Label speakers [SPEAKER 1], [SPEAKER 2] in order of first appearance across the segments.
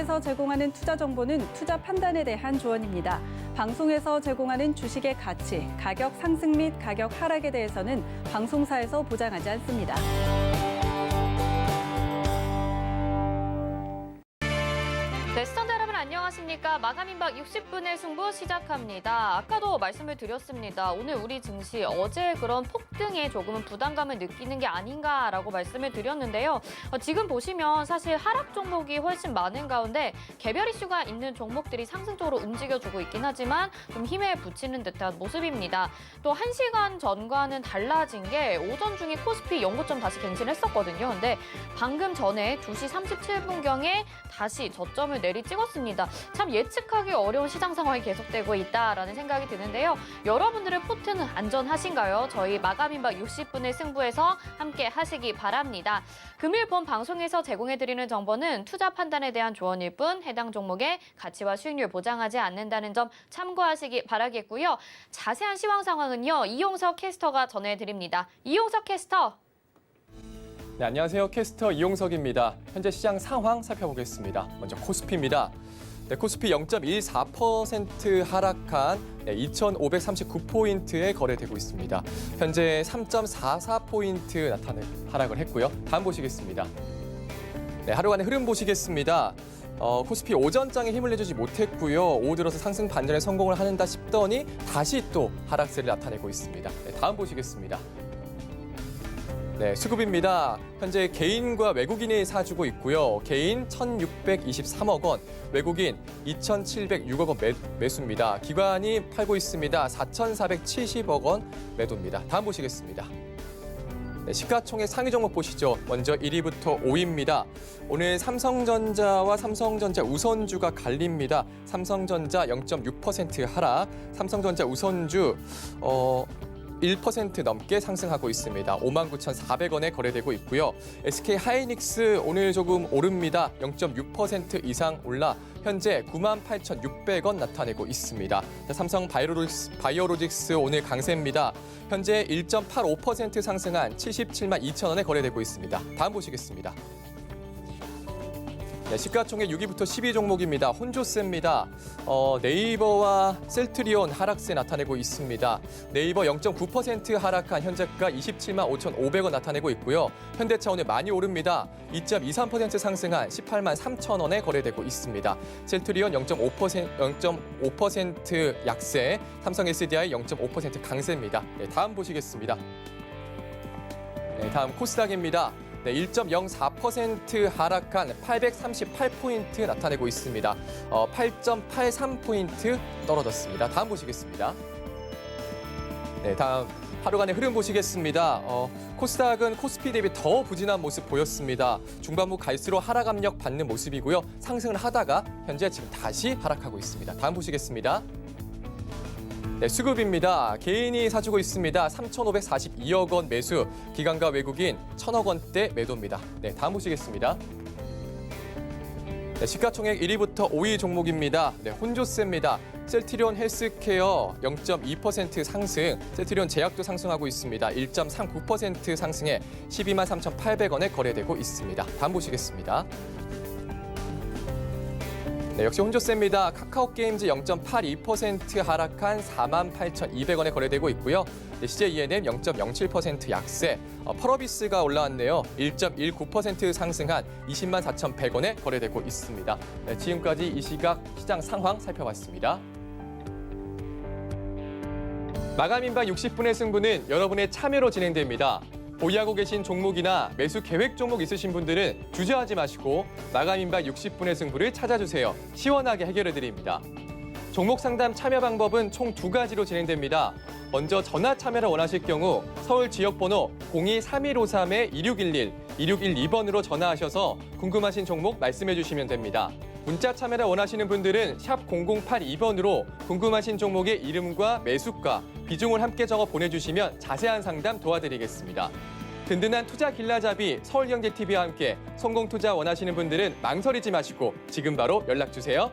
[SPEAKER 1] 방송에서 제공하는 투자 정보는 투자 판단에 대한 조언입니다. 방송에서 제공하는 주식의 가치, 가격 상승 및 가격 하락에 대해서는 방송사에서 보장하지 않습니다.
[SPEAKER 2] 네, 시청자 여러분 안녕하십니까? 마감 임박 60분의 승부 시작합니다. 아까도 말씀을 드렸습니다. 오늘 우리 증시 어제 그런 폭등에 조금은 부담감을 느끼는 게 아닌가라고 말씀을 드렸는데요. 지금 보시면 사실 하락 종목이 훨씬 많은 가운데 개별 이슈가 있는 종목들이 상승적으로 움직여주고 있긴 하지만 좀 힘에 부치는 듯한 모습입니다. 또 1시간 전과는 달라진 게 오전 중에 코스피 연고점 다시 갱신했었거든요. 근데 방금 전에 2시 37분경에 다시 저점을 내리 찍었습니다. 참 예측하기 어려운 시장 상황이 계속되고 있다라는 생각이 드는데요. 여러분들의 포트는 안전하신가요? 저희 마감 임박 60분의 승부에서 함께 하시기 바랍니다. 금요일 본 방송에서 제공해드리는 정보는 투자 판단에 대한 조언일 뿐 해당 종목의 가치와 수익률 보장하지 않는다는 점 참고하시기 바라겠고요. 자세한 시황 상황은요. 이용석 캐스터가 전해드립니다. 이용석 캐스터.
[SPEAKER 3] 네, 안녕하세요. 캐스터 이용석입니다. 현재 시장 상황 살펴보겠습니다. 먼저 코스피입니다. 네, 코스피 0.14% 하락한 2,539포인트에 거래되고 있습니다. 현재 3.44포인트 하락을 했고요. 다음 보시겠습니다. 네, 하루간의 흐름 보시겠습니다. 코스피 오전장에 힘을 내주지 못했고요. 오후 들어서 상승 반전에 성공을 하는다 싶더니 다시 또 하락세를 나타내고 있습니다. 네, 다음 보시겠습니다. 네, 수급입니다. 현재 개인과 외국인이 사주고 있고요. 개인 1,623억 원, 외국인 2,706억 원 매수입니다. 기관이 팔고 있습니다. 4,470억 원 매도입니다. 다음 보시겠습니다. 네, 시가총액 상위 종목 보시죠. 먼저 1위부터 5위입니다. 오늘 삼성전자와 삼성전자 우선주가 갈립니다. 삼성전자 0.6% 하락, 삼성전자 우선주 1% 넘게 상승하고 있습니다. 59,400원에 거래되고 있고요. SK하이닉스 오늘 조금 오릅니다. 0.6% 이상 올라 현재 98,600원 나타내고 있습니다. 삼성 바이오로직스 오늘 강세입니다. 현재 1.85% 상승한 77만 2천원에 거래되고 있습니다. 다음 보시겠습니다. 네, 시가총액 6위부터 10위 종목입니다. 혼조세입니다. 네이버와 셀트리온 하락세 나타내고 있습니다. 네이버 0.9% 하락한 현재가 27만 5,500원 나타내고 있고요. 현대차 오늘 많이 오릅니다. 2.23% 상승한 18만 3천원에 거래되고 있습니다. 셀트리온 0.5% 약세, 삼성 SDI 0.5% 강세입니다. 네, 다음 보시겠습니다. 네, 다음 코스닥입니다. 네, 1.04% 하락한 838포인트 나타내고 있습니다. 8.83포인트 떨어졌습니다. 다음 보시겠습니다. 네, 다음 하루간의 흐름 보시겠습니다. 코스닥은 코스피 대비 더 부진한 모습 보였습니다. 중반부 갈수록 하락 압력 받는 모습이고요. 상승을 하다가 현재 지금 다시 하락하고 있습니다. 다음 보시겠습니다. 네, 수급입니다. 개인이 사주고 있습니다. 3,542억 원 매수, 기관과 외국인 1,000억 원대 매도입니다. 네, 다음 보시겠습니다. 네, 시가총액 1위부터 5위 종목입니다. 네, 혼조세입니다. 셀트리온 헬스케어 0.2% 상승, 셀트리온 제약도 상승하고 있습니다. 1.39% 상승해 12만 3,800원에 거래되고 있습니다. 다음 보시겠습니다. 네, 역시 혼조세입니다. 카카오게임즈 0.82% 하락한 48,200원에 거래되고 있고요. 네, CJENM 0.07% 약세, 펄어비스가 올라왔네요. 1.19% 상승한 20만 4,100원에 거래되고 있습니다. 네, 지금까지 이 시각 시장 상황 살펴봤습니다. 마감 임박 60분의 승부는 여러분의 참여로 진행됩니다. 보유하고 계신 종목이나 매수 계획 종목 있으신 분들은 주저하지 마시고 마감 임박 60분의 승부를 찾아주세요. 시원하게 해결해드립니다. 종목 상담 참여 방법은 총 2가지로 진행됩니다. 먼저 전화 참여를 원하실 경우 서울 지역번호 02-3153-2611, 2612번으로 전화하셔서 궁금하신 종목 말씀해 주시면 됩니다. 문자 참여를 원하시는 분들은 샵 0082번으로 궁금하신 종목의 이름과 매수가, 비중을 함께 적어 보내주시면 자세한 상담 도와드리겠습니다. 든든한 투자 길라잡이 서울경제TV와 함께 성공투자 원하시는 분들은 망설이지 마시고 지금 바로 연락주세요.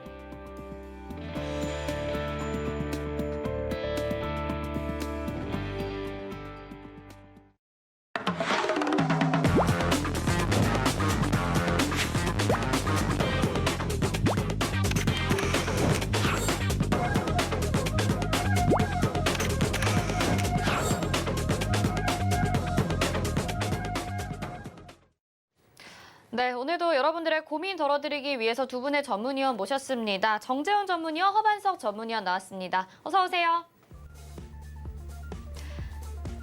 [SPEAKER 2] 네, 오늘도 여러분들의 고민 덜어드리기 위해서 두 분의 전문위원 모셨습니다. 정재훈 전문위원, 허반석 전문위원 나왔습니다. 어서 오세요.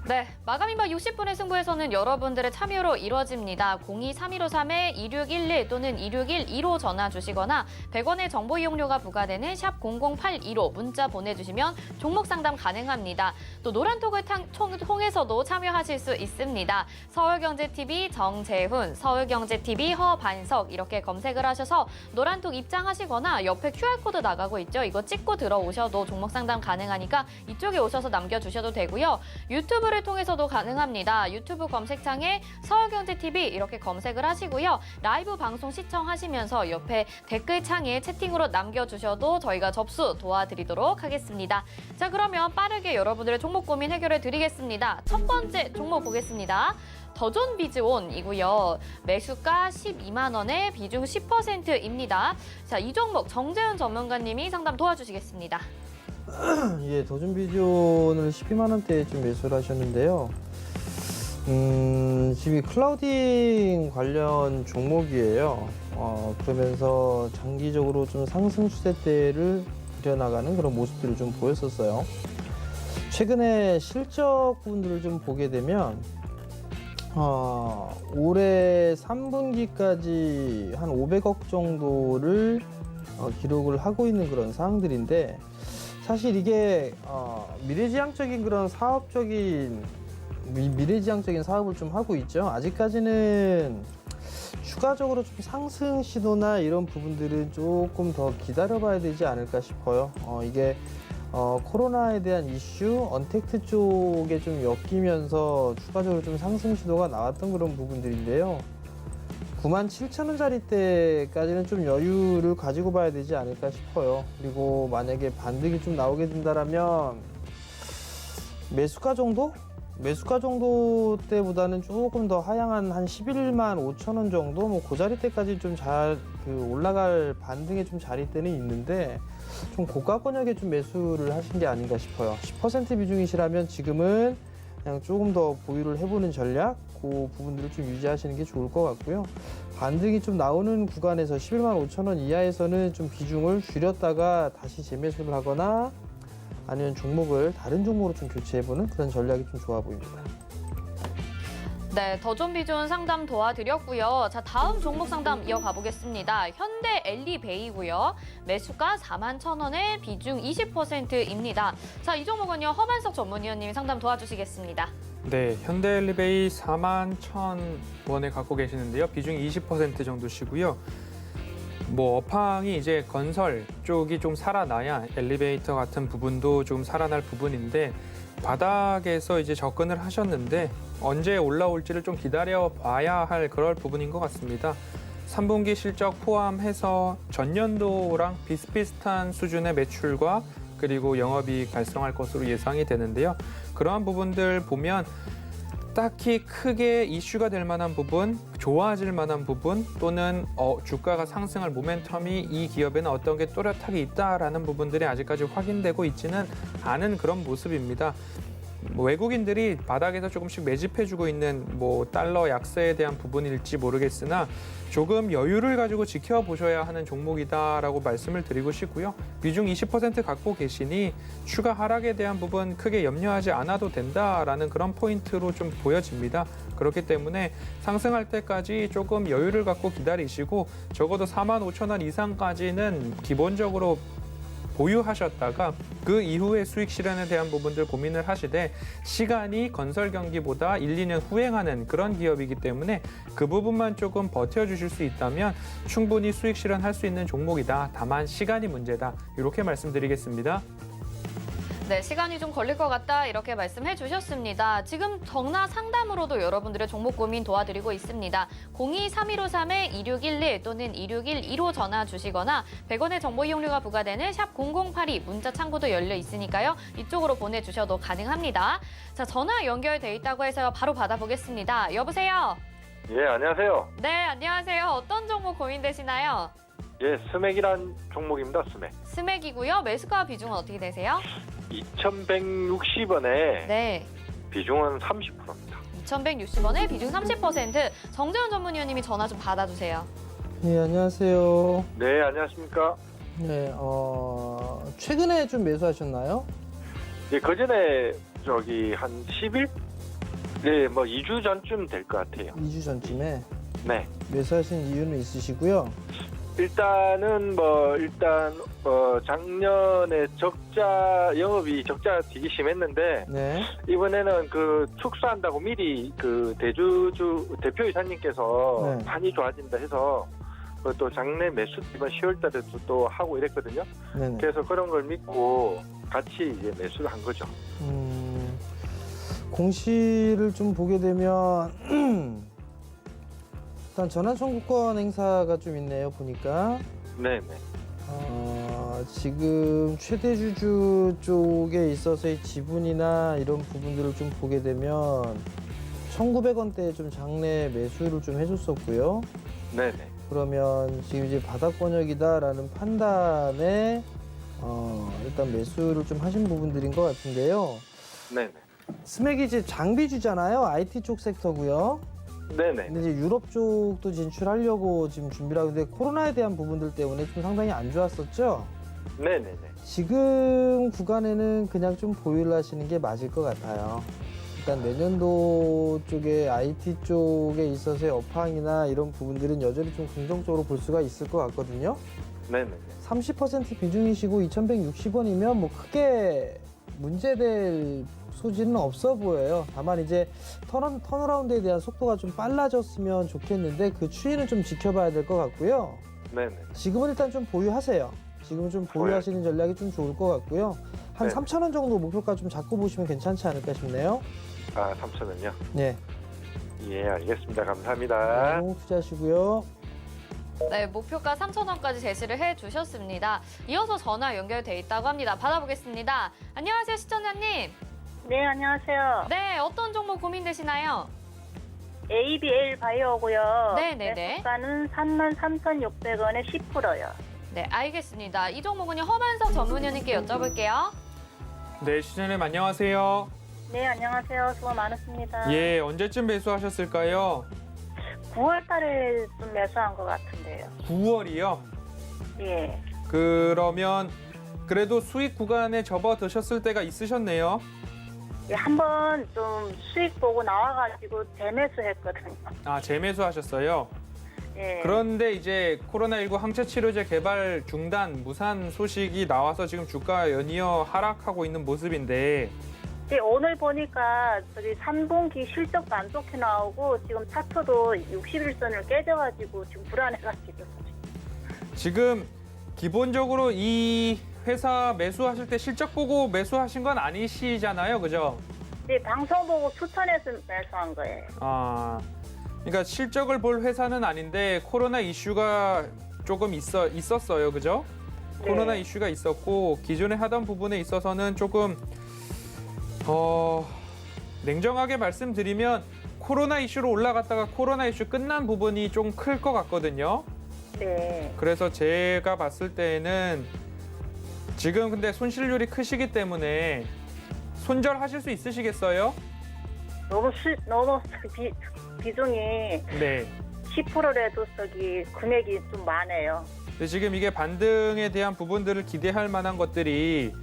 [SPEAKER 2] 네, 마감인박 60분의 승부에서는 여러분들의 참여로 이루어집니다. 02-3153-2611 또는 2612로 전화 주시거나 100원의 정보 이용료가 부과되는 샵 0082로 문자 보내주시면 종목 상담 가능합니다. 또 노란톡을 통해서도 참여하실 수 있습니다. 서울경제TV 정재훈, 서울경제TV 허반석 이렇게 검색을 하셔서 노란톡 입장하시거나 옆에 QR코드 나가고 있죠. 이거 찍고 들어오셔도 종목 상담 가능하니까 이쪽에 오셔서 남겨주셔도 되고요. 유튜브를 통해서도 가능합니다. 유튜브 검색창에 서울경제TV 이렇게 검색을 하시고요. 라이브 방송 시청하시면서 옆에 댓글창에 채팅으로 남겨주셔도 저희가 접수 도와드리도록 하겠습니다. 자, 그러면 빠르게 여러분들의 종목 고민 해결해 드리겠습니다. 첫 번째 종목 보겠습니다. 더존비즈온이고요. 매수가 12만 원에 비중 10%입니다. 자, 이 종목 정재훈 전문가님이 상담 도와주시겠습니다.
[SPEAKER 4] 예, 더존비존을 12만 원대에 좀 매수를 하셨는데요. 지금 이 클라우딩 관련 종목이에요. 그러면서 장기적으로 좀 상승 추세대를 그려나가는 그런 모습들을 좀 보였었어요. 최근에 실적 부분들을 좀 보게 되면 올해 3분기까지 한 500억 정도를 기록을 하고 있는 그런 상황들인데, 사실 이게 미래지향적인 그런 미래지향적인 사업을 좀 하고 있죠. 아직까지는 추가적으로 좀 상승 시도나 이런 부분들은 조금 더 기다려봐야 되지 않을까 싶어요. 이게 코로나에 대한 이슈, 언택트 쪽에 좀 엮이면서 추가적으로 좀 상승 시도가 나왔던 그런 부분들인데요. 97,000원짜리 때까지는 좀 여유를 가지고 봐야 되지 않을까 싶어요. 그리고 만약에 반등이 좀 나오게 된다면 매수가 정도 때보다는 조금 더 하향한 한 11만 5천 원 정도, 뭐 그 자리 때까지 좀 잘 올라갈 반등의 좀 자리 때는 있는데, 좀 고가 권역에 좀 매수를 하신 게 아닌가 싶어요. 10% 비중이시라면 지금은 그냥 조금 더 보유를 해보는 전략, 그 부분들을 좀 유지하시는 게 좋을 것 같고요. 반등이 좀 나오는 구간에서 11만 5천 원 이하에서는 좀 비중을 줄였다가 다시 재매수를 하거나 아니면 종목을 다른 종목으로 좀 교체해보는 그런 전략이 좀 좋아 보입니다.
[SPEAKER 2] 네, 더존비존 상담 도와드렸고요. 자, 다음 종목 상담 이어가 보겠습니다. 현대 엘리베이고요. 매수가 41,000원에 비중 20%입니다. 자, 이 종목은요, 허반석 전문위원님이 상담 도와주시겠습니다.
[SPEAKER 5] 네, 현대엘리베이 41,000원에 갖고 계시는데요. 비중 20% 정도시고요. 뭐 업황이 이제 건설 쪽이 좀 살아나야 엘리베이터 같은 부분도 좀 살아날 부분인데, 바닥에서 이제 접근을 하셨는데 언제 올라올지를 좀 기다려 봐야 할 그럴 부분인 것 같습니다. 3분기 실적 포함해서 전년도랑 비슷비슷한 수준의 매출과 그리고 영업이익 달성할 것으로 예상이 되는데요. 그러한 부분들 보면 딱히 크게 이슈가 될 만한 부분, 좋아질 만한 부분, 또는 주가가 상승할 모멘텀이 이 기업에는 어떤 게 또렷하게 있다라는 부분들이 아직까지 확인되고 있지는 않은 그런 모습입니다. 외국인들이 바닥에서 조금씩 매집해주고 있는 달러 약세에 대한 부분일지 모르겠으나 조금 여유를 가지고 지켜보셔야 하는 종목이다라고 말씀을 드리고 싶고요. 비중 20% 갖고 계시니 추가 하락에 대한 부분 크게 염려하지 않아도 된다라는 그런 포인트로 좀 보여집니다. 그렇기 때문에 상승할 때까지 조금 여유를 갖고 기다리시고 적어도 45,000원 이상까지는 기본적으로 보유하셨다가 그 이후에 수익 실현에 대한 부분들 고민을 하시되, 시간이 건설 경기보다 1, 2년 후행하는 그런 기업이기 때문에 그 부분만 조금 버텨주실 수 있다면 충분히 수익 실현할 수 있는 종목이다. 다만 시간이 문제다. 이렇게 말씀드리겠습니다.
[SPEAKER 2] 네, 시간이 좀 걸릴 것 같다 이렇게 말씀해 주셨습니다. 지금 전화 상담으로도 여러분들의 종목 고민 도와드리고 있습니다. 02-3153-2611 또는 2612로 전화 주시거나 100원의 정보 이용료가 부과되는 샵 0082 문자 창구도 열려 있으니까요. 이쪽으로 보내주셔도 가능합니다. 자, 전화 연결돼 있다고 해서 바로 받아보겠습니다. 여보세요?
[SPEAKER 6] 예, 안녕하세요.
[SPEAKER 2] 네, 안녕하세요. 어떤 종목 고민되시나요?
[SPEAKER 6] 예, 스맥이란 종목입니다, 스맥.
[SPEAKER 2] 스맥이고요. 매수가 비중은 어떻게 되세요?
[SPEAKER 6] 2,160원에
[SPEAKER 2] 네.
[SPEAKER 6] 비중은 30%입니다.
[SPEAKER 2] 2,160원에 비중 30%. 정재현 전문위원님이 전화 좀 받아주세요.
[SPEAKER 4] 네, 안녕하세요.
[SPEAKER 6] 네, 안녕하십니까?
[SPEAKER 4] 네, 최근에 좀 매수하셨나요?
[SPEAKER 6] 예, 그 전에 한 10일? 네, 뭐 2주 전쯤 될 것 같아요.
[SPEAKER 4] 2주 전쯤에
[SPEAKER 6] 네.
[SPEAKER 4] 매수하신 이유는 있으시고요.
[SPEAKER 6] 일단 작년에 영업이 적자 되게 심했는데
[SPEAKER 4] 네.
[SPEAKER 6] 이번에는 그 축소한다고 미리 그 대표이사님께서
[SPEAKER 4] 네.
[SPEAKER 6] 많이 좋아진다 해서 또 장내 매수 이번 10월달에도 또 하고 이랬거든요.
[SPEAKER 4] 네네.
[SPEAKER 6] 그래서 그런 걸 믿고 같이 이제 매수를 한 거죠.
[SPEAKER 4] 공시를 좀 보게 되면 일단 전환 청구권 행사가 좀 있네요. 보니까
[SPEAKER 6] 네네.
[SPEAKER 4] 지금 최대 주주 쪽에 있어서의 지분이나 이런 부분들을 좀 보게 되면 1,900원대에 좀 장내 매수를 좀 해줬었고요.
[SPEAKER 6] 네네.
[SPEAKER 4] 그러면 지금 이제 바닥 권역이다라는 판단에 일단 매수를 좀 하신 부분들인 것 같은데요.
[SPEAKER 6] 네네.
[SPEAKER 4] 스맥이 이제 장비주잖아요. IT 쪽 섹터고요.
[SPEAKER 6] 네네.
[SPEAKER 4] 근데 이제 유럽 쪽도 진출하려고 지금 준비를 하고, 근데 코로나에 대한 부분들 때문에 좀 상당히 안 좋았었죠.
[SPEAKER 6] 네네네.
[SPEAKER 4] 지금 구간에는 그냥 좀 보유를 하시는 게 맞을 것 같아요. 일단 내년도 쪽에 IT 쪽에 있어서의 업황이나 이런 부분들은 여전히 좀 긍정적으로 볼 수가 있을 것 같거든요.
[SPEAKER 6] 네네네.
[SPEAKER 4] 30% 비중이시고 2,160원이면 뭐 크게 문제될 소지는 없어 보여요. 다만 이제 턴어라운드에 대한 속도가 좀 빨라졌으면 좋겠는데 그 추이는 좀 지켜봐야 될 것 같고요.
[SPEAKER 6] 네네.
[SPEAKER 4] 지금은 일단 좀 보유하세요. 지금은 좀 보유하시는 전략이 좀 좋을 것 같고요. 한
[SPEAKER 6] 네.
[SPEAKER 4] 3,000원 정도 목표가 좀 잡고 보시면 괜찮지 않을까 싶네요.
[SPEAKER 6] 아, 3,000원요?
[SPEAKER 4] 네.
[SPEAKER 6] 예, 알겠습니다. 감사합니다.
[SPEAKER 4] 너무 투자하시고요.
[SPEAKER 2] 네, 목표가 3,000원까지 제시를 해주셨습니다. 이어서 전화 연결돼 있다고 합니다. 받아보겠습니다. 안녕하세요, 시청자님.
[SPEAKER 7] 네, 안녕하세요.
[SPEAKER 2] 네, 어떤 종목 고민되시나요?
[SPEAKER 7] ABL 바이오고요.
[SPEAKER 2] 네네네.
[SPEAKER 7] 매수가는 33,600원에 10%요.
[SPEAKER 2] 네, 알겠습니다. 이 종목은요, 허만석 전문위원님께 여쭤볼게요.
[SPEAKER 5] 네, 시청자님 안녕하세요.
[SPEAKER 7] 네, 안녕하세요. 수고 많으십니다.
[SPEAKER 5] 예, 언제쯤 매수하셨을까요?
[SPEAKER 7] 9월 달에 좀 매수한 것 같은데요.
[SPEAKER 5] 9월이요.
[SPEAKER 7] 예.
[SPEAKER 5] 그러면 그래도 수익 구간에 접어드셨을 때가 있으셨네요.
[SPEAKER 7] 예, 한번 좀 수익 보고 나와가지고 재매수했거든요.
[SPEAKER 5] 아, 재매수하셨어요.
[SPEAKER 7] 예.
[SPEAKER 5] 그런데 이제 코로나19 항체 치료제 개발 중단 무산 소식이 나와서 지금 주가 연이어 하락하고 있는 모습인데
[SPEAKER 7] 예, 오늘 보니까 저기 3분기 실적도 안 좋게 나오고 지금 차트도 61선을 깨져가지고 지금 불안해가지고.
[SPEAKER 5] 지금 기본적으로 이 회사 매수하실 때 실적 보고 매수하신 건 아니시잖아요, 그죠?
[SPEAKER 7] 네, 방송 보고 추천해서 매수한 거예요.
[SPEAKER 5] 아, 그러니까 실적을 볼 회사는 아닌데 코로나 이슈가 조금 있었어요, 그죠?
[SPEAKER 7] 네.
[SPEAKER 5] 코로나 이슈가 있었고 기존에 하던 부분에 있어서는 조금 냉정하게 말씀드리면 코로나 이슈로 올라갔다가 코로나 이슈 끝난 부분이 좀 클 것 같거든요.
[SPEAKER 7] 네.
[SPEAKER 5] 그래서 제가 봤을 때는 지금 근데 손실률이 크시기 때문에 손절하실 수 있으시겠어요?
[SPEAKER 7] 너무 비중이
[SPEAKER 5] 네.
[SPEAKER 7] 10%라도 저기 금액이 좀 많아요.
[SPEAKER 5] 근데 지금 이게 반등에 대한 부분들을 기대할 만한 것들이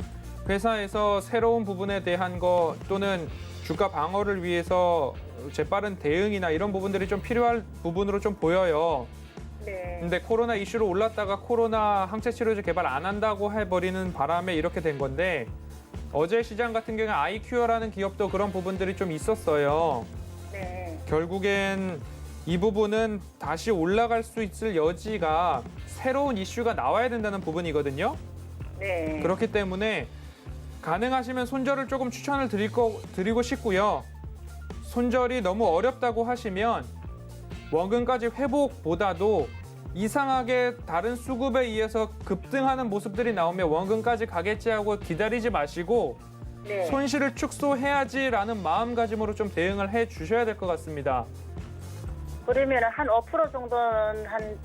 [SPEAKER 5] 회사에서 새로운 부분에 대한 거 또는 주가 방어를 위해서 재빠른 대응이나 이런 부분들이 좀 필요할 부분으로 좀 보여요.
[SPEAKER 7] 네.
[SPEAKER 5] 근데 코로나 이슈로 올랐다가 코로나 항체 치료제 개발 안 한다고 해버리는 바람에 이렇게 된 건데 어제 시장 같은 경우에 아이큐어라는 기업도 그런 부분들이 좀 있었어요.
[SPEAKER 7] 네.
[SPEAKER 5] 결국엔 이 부분은 다시 올라갈 수 있을 여지가 새로운 이슈가 나와야 된다는 부분이거든요.
[SPEAKER 7] 네.
[SPEAKER 5] 그렇기 때문에 가능하시면 손절을 조금 추천을 드리고 싶고요. 손절이 너무 어렵다고 하시면 원금까지 회복보다도 이상하게 다른 수급에 의해서 급등하는 모습들이 나오면 원금까지 가겠지 하고 기다리지 마시고
[SPEAKER 7] 네.
[SPEAKER 5] 손실을 축소해야지라는 마음가짐으로 좀 대응을 해 주셔야 될 것 같습니다.
[SPEAKER 7] 그러면 한 5% 정도는 한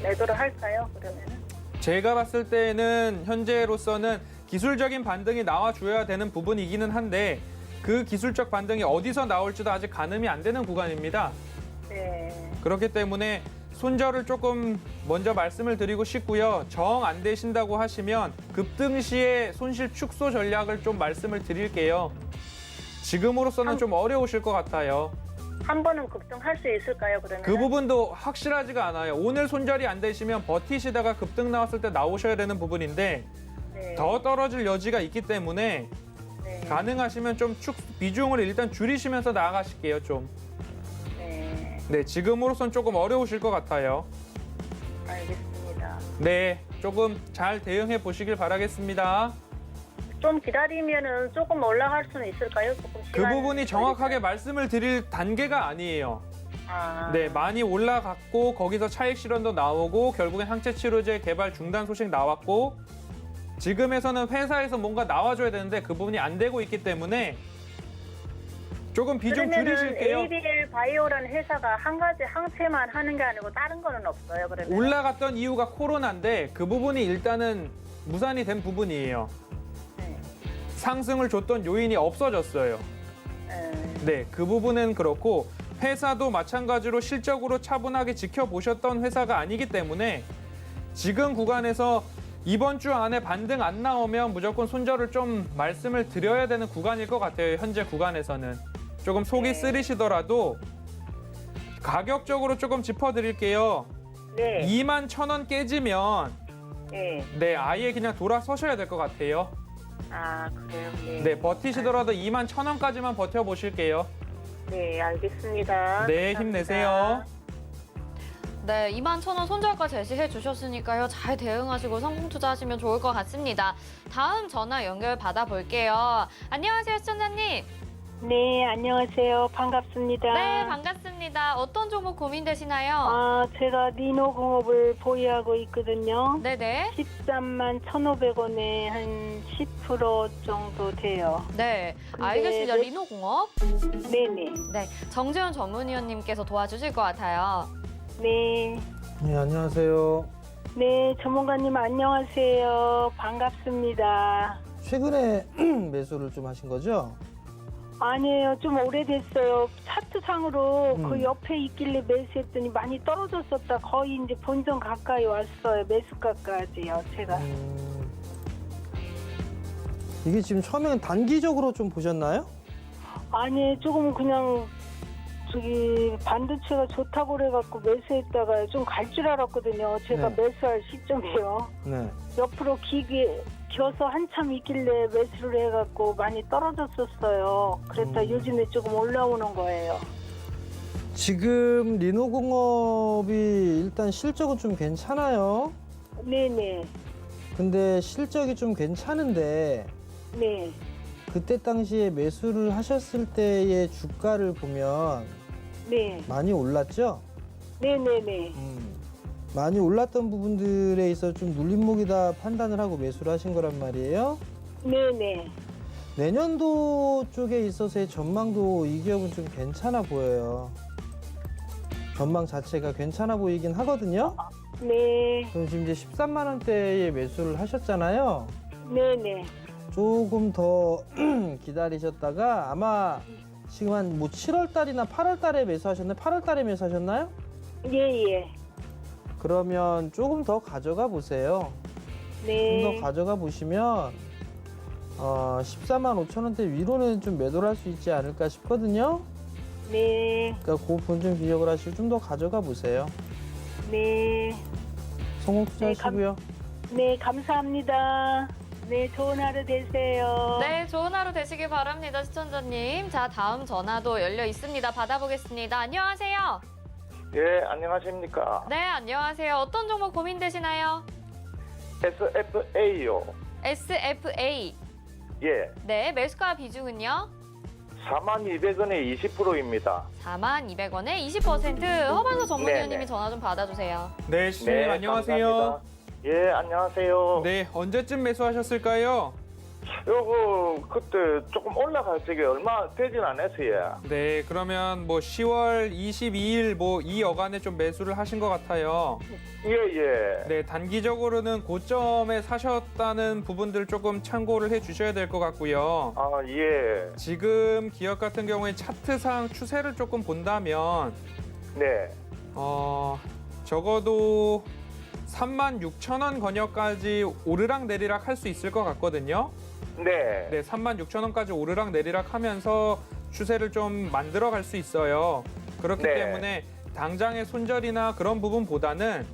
[SPEAKER 7] 매도를 할까요? 그러면은?
[SPEAKER 5] 제가 봤을 때는 현재로서는 기술적인 반등이 나와줘야 되는 부분이기는 한데 그 기술적 반등이 어디서 나올지도 아직 가늠이 안 되는 구간입니다.
[SPEAKER 7] 네.
[SPEAKER 5] 그렇기 때문에 손절을 조금 먼저 말씀을 드리고 싶고요. 정 안 되신다고 하시면 급등 시에 손실 축소 전략을 좀 말씀을 드릴게요. 지금으로서는 좀 어려우실 것 같아요.
[SPEAKER 7] 한 번은 급등할 수 있을까요, 그러면?
[SPEAKER 5] 그 부분도 확실하지가 않아요. 오늘 손절이 안 되시면 버티시다가 급등 나왔을 때 나오셔야 되는 부분인데
[SPEAKER 7] 네.
[SPEAKER 5] 더 떨어질 여지가 있기 때문에
[SPEAKER 7] 네.
[SPEAKER 5] 가능하시면 좀 비중을 일단 줄이시면서 나아가실게요, 좀.
[SPEAKER 7] 네.
[SPEAKER 5] 네, 지금으로선 조금 어려우실 것 같아요.
[SPEAKER 7] 알겠습니다.
[SPEAKER 5] 네, 조금 잘 대응해 보시길 바라겠습니다.
[SPEAKER 7] 좀 기다리면은 조금 올라갈 수는 있을까요? 조금
[SPEAKER 5] 그
[SPEAKER 7] 시간이
[SPEAKER 5] 부분이 정확하게
[SPEAKER 7] 걸릴까요?
[SPEAKER 5] 말씀을 드릴 단계가 아니에요.
[SPEAKER 7] 아.
[SPEAKER 5] 네, 많이 올라갔고 거기서 차익 실현도 나오고 결국엔 항체 치료제 개발 중단 소식 나왔고 지금에서는 회사에서 뭔가 나와줘야 되는데 그 부분이 안 되고 있기 때문에 조금 비중
[SPEAKER 7] 그러면은
[SPEAKER 5] 줄이실게요.
[SPEAKER 7] ABL 바이오라는 회사가 한 가지 항체만 하는 게 아니고 다른 거는 없어요, 그러면?
[SPEAKER 5] 올라갔던 이유가 코로나인데 그 부분이 일단은 무산이 된 부분이에요.
[SPEAKER 7] 네.
[SPEAKER 5] 상승을 줬던 요인이 없어졌어요. 네, 그 부분은 그렇고 회사도 마찬가지로 실적으로 차분하게 지켜보셨던 회사가 아니기 때문에 지금 구간에서 이번 주 안에 반등 안 나오면 무조건 손절을 좀 말씀을 드려야 되는 구간일 것 같아요. 현재 구간에서는. 조금 속이
[SPEAKER 7] 네.
[SPEAKER 5] 쓰리시더라도 가격적으로 조금 짚어드릴게요.
[SPEAKER 7] 네.
[SPEAKER 5] 21,000원 깨지면
[SPEAKER 7] 네.
[SPEAKER 5] 네, 아예 그냥 돌아서셔야 될 것 같아요.
[SPEAKER 7] 아, 그래요? 네.
[SPEAKER 5] 네, 버티시더라도 21,000원까지만 버텨보실게요.
[SPEAKER 7] 네, 알겠습니다.
[SPEAKER 5] 네,
[SPEAKER 7] 감사합니다.
[SPEAKER 5] 힘내세요.
[SPEAKER 2] 네, 21,000원 손절가 제시해 주셨으니까요. 잘 대응하시고 성공 투자하시면 좋을 것 같습니다. 다음 전화 연결 받아볼게요. 안녕하세요, 시청자님.
[SPEAKER 8] 네, 안녕하세요. 반갑습니다.
[SPEAKER 2] 네, 반갑습니다. 어떤 종목 고민되시나요?
[SPEAKER 8] 제가 리노공업을 보유하고 있거든요.
[SPEAKER 2] 네네.
[SPEAKER 8] 13만 1,500원에 한 10% 정도 돼요.
[SPEAKER 2] 네,
[SPEAKER 8] 근데
[SPEAKER 2] 알겠습니다.
[SPEAKER 8] 몇-
[SPEAKER 2] 리노공업.
[SPEAKER 8] 네네.
[SPEAKER 2] 네, 정재현 전문위원님께서 도와주실 것 같아요.
[SPEAKER 8] 네.
[SPEAKER 4] 네, 안녕하세요.
[SPEAKER 8] 네, 전문가님 안녕하세요. 반갑습니다.
[SPEAKER 4] 최근에 매수를 좀 하신 거죠?
[SPEAKER 8] 아니에요. 좀 오래됐어요. 차트상으로
[SPEAKER 4] 음.
[SPEAKER 8] 그 옆에 있길래 매수했더니 많이 떨어졌었다. 거의 이제 본전 가까이 왔어요. 매수가까지요. 제가.
[SPEAKER 4] 이게 지금 처음에는 단기적으로 좀 보셨나요?
[SPEAKER 8] 아니, 조금 그냥 저기 반도체가 좋다고 그래갖고 매수했다가 좀 갈 줄 알았거든요. 제가
[SPEAKER 4] 네.
[SPEAKER 8] 매수할 시점이요.
[SPEAKER 4] 네.
[SPEAKER 8] 옆으로 기어서 한참 있길래 매수를 해갖고 많이 떨어졌었어요. 그랬다 요즘에 조금 올라오는 거예요.
[SPEAKER 4] 지금 리노공업이 일단 실적은 좀 괜찮아요.
[SPEAKER 8] 네네.
[SPEAKER 4] 근데 실적이 좀 괜찮은데
[SPEAKER 8] 네.
[SPEAKER 4] 그때 당시에 매수를 하셨을 때의 주가를 보면
[SPEAKER 8] 네.
[SPEAKER 4] 많이 올랐죠?
[SPEAKER 8] 네네네.
[SPEAKER 4] 많이 올랐던 부분들에 있어 좀 눌림목이다 판단을 하고 매수를 하신 거란 말이에요.
[SPEAKER 8] 네네.
[SPEAKER 4] 내년도 쪽에 있어서의 전망도 이 기업은 좀 괜찮아 보여요. 전망 자체가 괜찮아 보이긴 하거든요.
[SPEAKER 8] 네.
[SPEAKER 4] 그럼 지금 이제 13만 원대에 매수를 하셨잖아요.
[SPEAKER 8] 네네.
[SPEAKER 4] 조금 더 기다리셨다가 아마 지금 한 뭐 7월 달이나 8월 달에 매수하셨나요? 8월 달에 매수하셨나요?
[SPEAKER 8] 예예.
[SPEAKER 4] 그러면 조금 더 가져가 보세요. 좀
[SPEAKER 8] 네.
[SPEAKER 4] 더 가져가 보시면 14만 5천 원대 위로는 좀 매도를 할 수 있지 않을까 싶거든요.
[SPEAKER 8] 네.
[SPEAKER 4] 그러니까 그 본점 기억을 하시고 좀 더 가져가 보세요.
[SPEAKER 8] 네.
[SPEAKER 4] 성공 투자하시고요.
[SPEAKER 8] 네, 감사합니다. 네, 좋은 하루 되세요.
[SPEAKER 2] 네, 좋은 하루 되시길 바랍니다, 시청자님. 자, 다음 전화도 열려 있습니다. 받아보겠습니다. 안녕하세요.
[SPEAKER 6] 예, 안녕하십니까.
[SPEAKER 2] 네, 안녕하세요. 어떤 종목 고민되시나요?
[SPEAKER 6] SFA요.
[SPEAKER 2] SFA.
[SPEAKER 6] 예,
[SPEAKER 2] 네, 매수가 비중은요?
[SPEAKER 6] 42,200원에 20%입니다.
[SPEAKER 2] 42,200원에 20%. 허만서 전문위원님이
[SPEAKER 6] 네네.
[SPEAKER 2] 전화 좀 받아주세요.
[SPEAKER 5] 네, 시청님 안녕하세요.
[SPEAKER 6] 감사합니다. 예, 안녕하세요.
[SPEAKER 5] 네, 언제쯤 매수하셨을까요?
[SPEAKER 6] 요거 그때 조금 올라갈 적에 얼마 되진 않았어요.
[SPEAKER 5] 네, 그러면 뭐 10월 22일 뭐 이 여간에 좀 매수를 하신 것 같아요.
[SPEAKER 6] 예.
[SPEAKER 5] 네, 단기적으로는 고점에 사셨다는 부분들 조금 참고를 해 주셔야 될 것 같고요.
[SPEAKER 6] 아, 예.
[SPEAKER 5] 지금 기업 같은 경우에 차트상 추세를 조금 본다면
[SPEAKER 6] 네.
[SPEAKER 5] 적어도 36,000원 권역까지 오르락 내리락 할 수 있을 것 같거든요.
[SPEAKER 6] 네.
[SPEAKER 5] 네, 36,000원까지 오르락 내리락 하면서 추세를 좀 만들어 갈 수 있어요. 그렇기
[SPEAKER 6] 네.
[SPEAKER 5] 때문에 당장의 손절이나 그런 부분보다는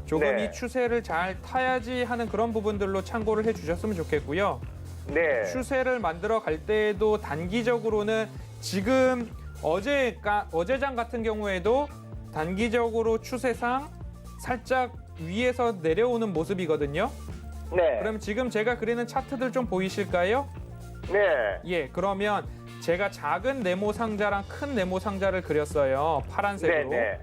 [SPEAKER 5] 조금
[SPEAKER 6] 네.
[SPEAKER 5] 이 추세를 잘 타야지 하는 그런 부분들로 참고를 해 주셨으면 좋겠고요.
[SPEAKER 6] 네.
[SPEAKER 5] 추세를 만들어 갈 때에도 단기적으로는 지금 어제장 같은 경우에도 단기적으로 추세상 살짝 위에서 내려오는 모습이거든요.
[SPEAKER 6] 네.
[SPEAKER 5] 그럼 지금 제가 그리는 차트들 좀 보이실까요?
[SPEAKER 6] 네.
[SPEAKER 5] 예, 그러면 제가 작은 네모 상자랑 큰 네모 상자를 그렸어요. 파란색으로.
[SPEAKER 6] 네.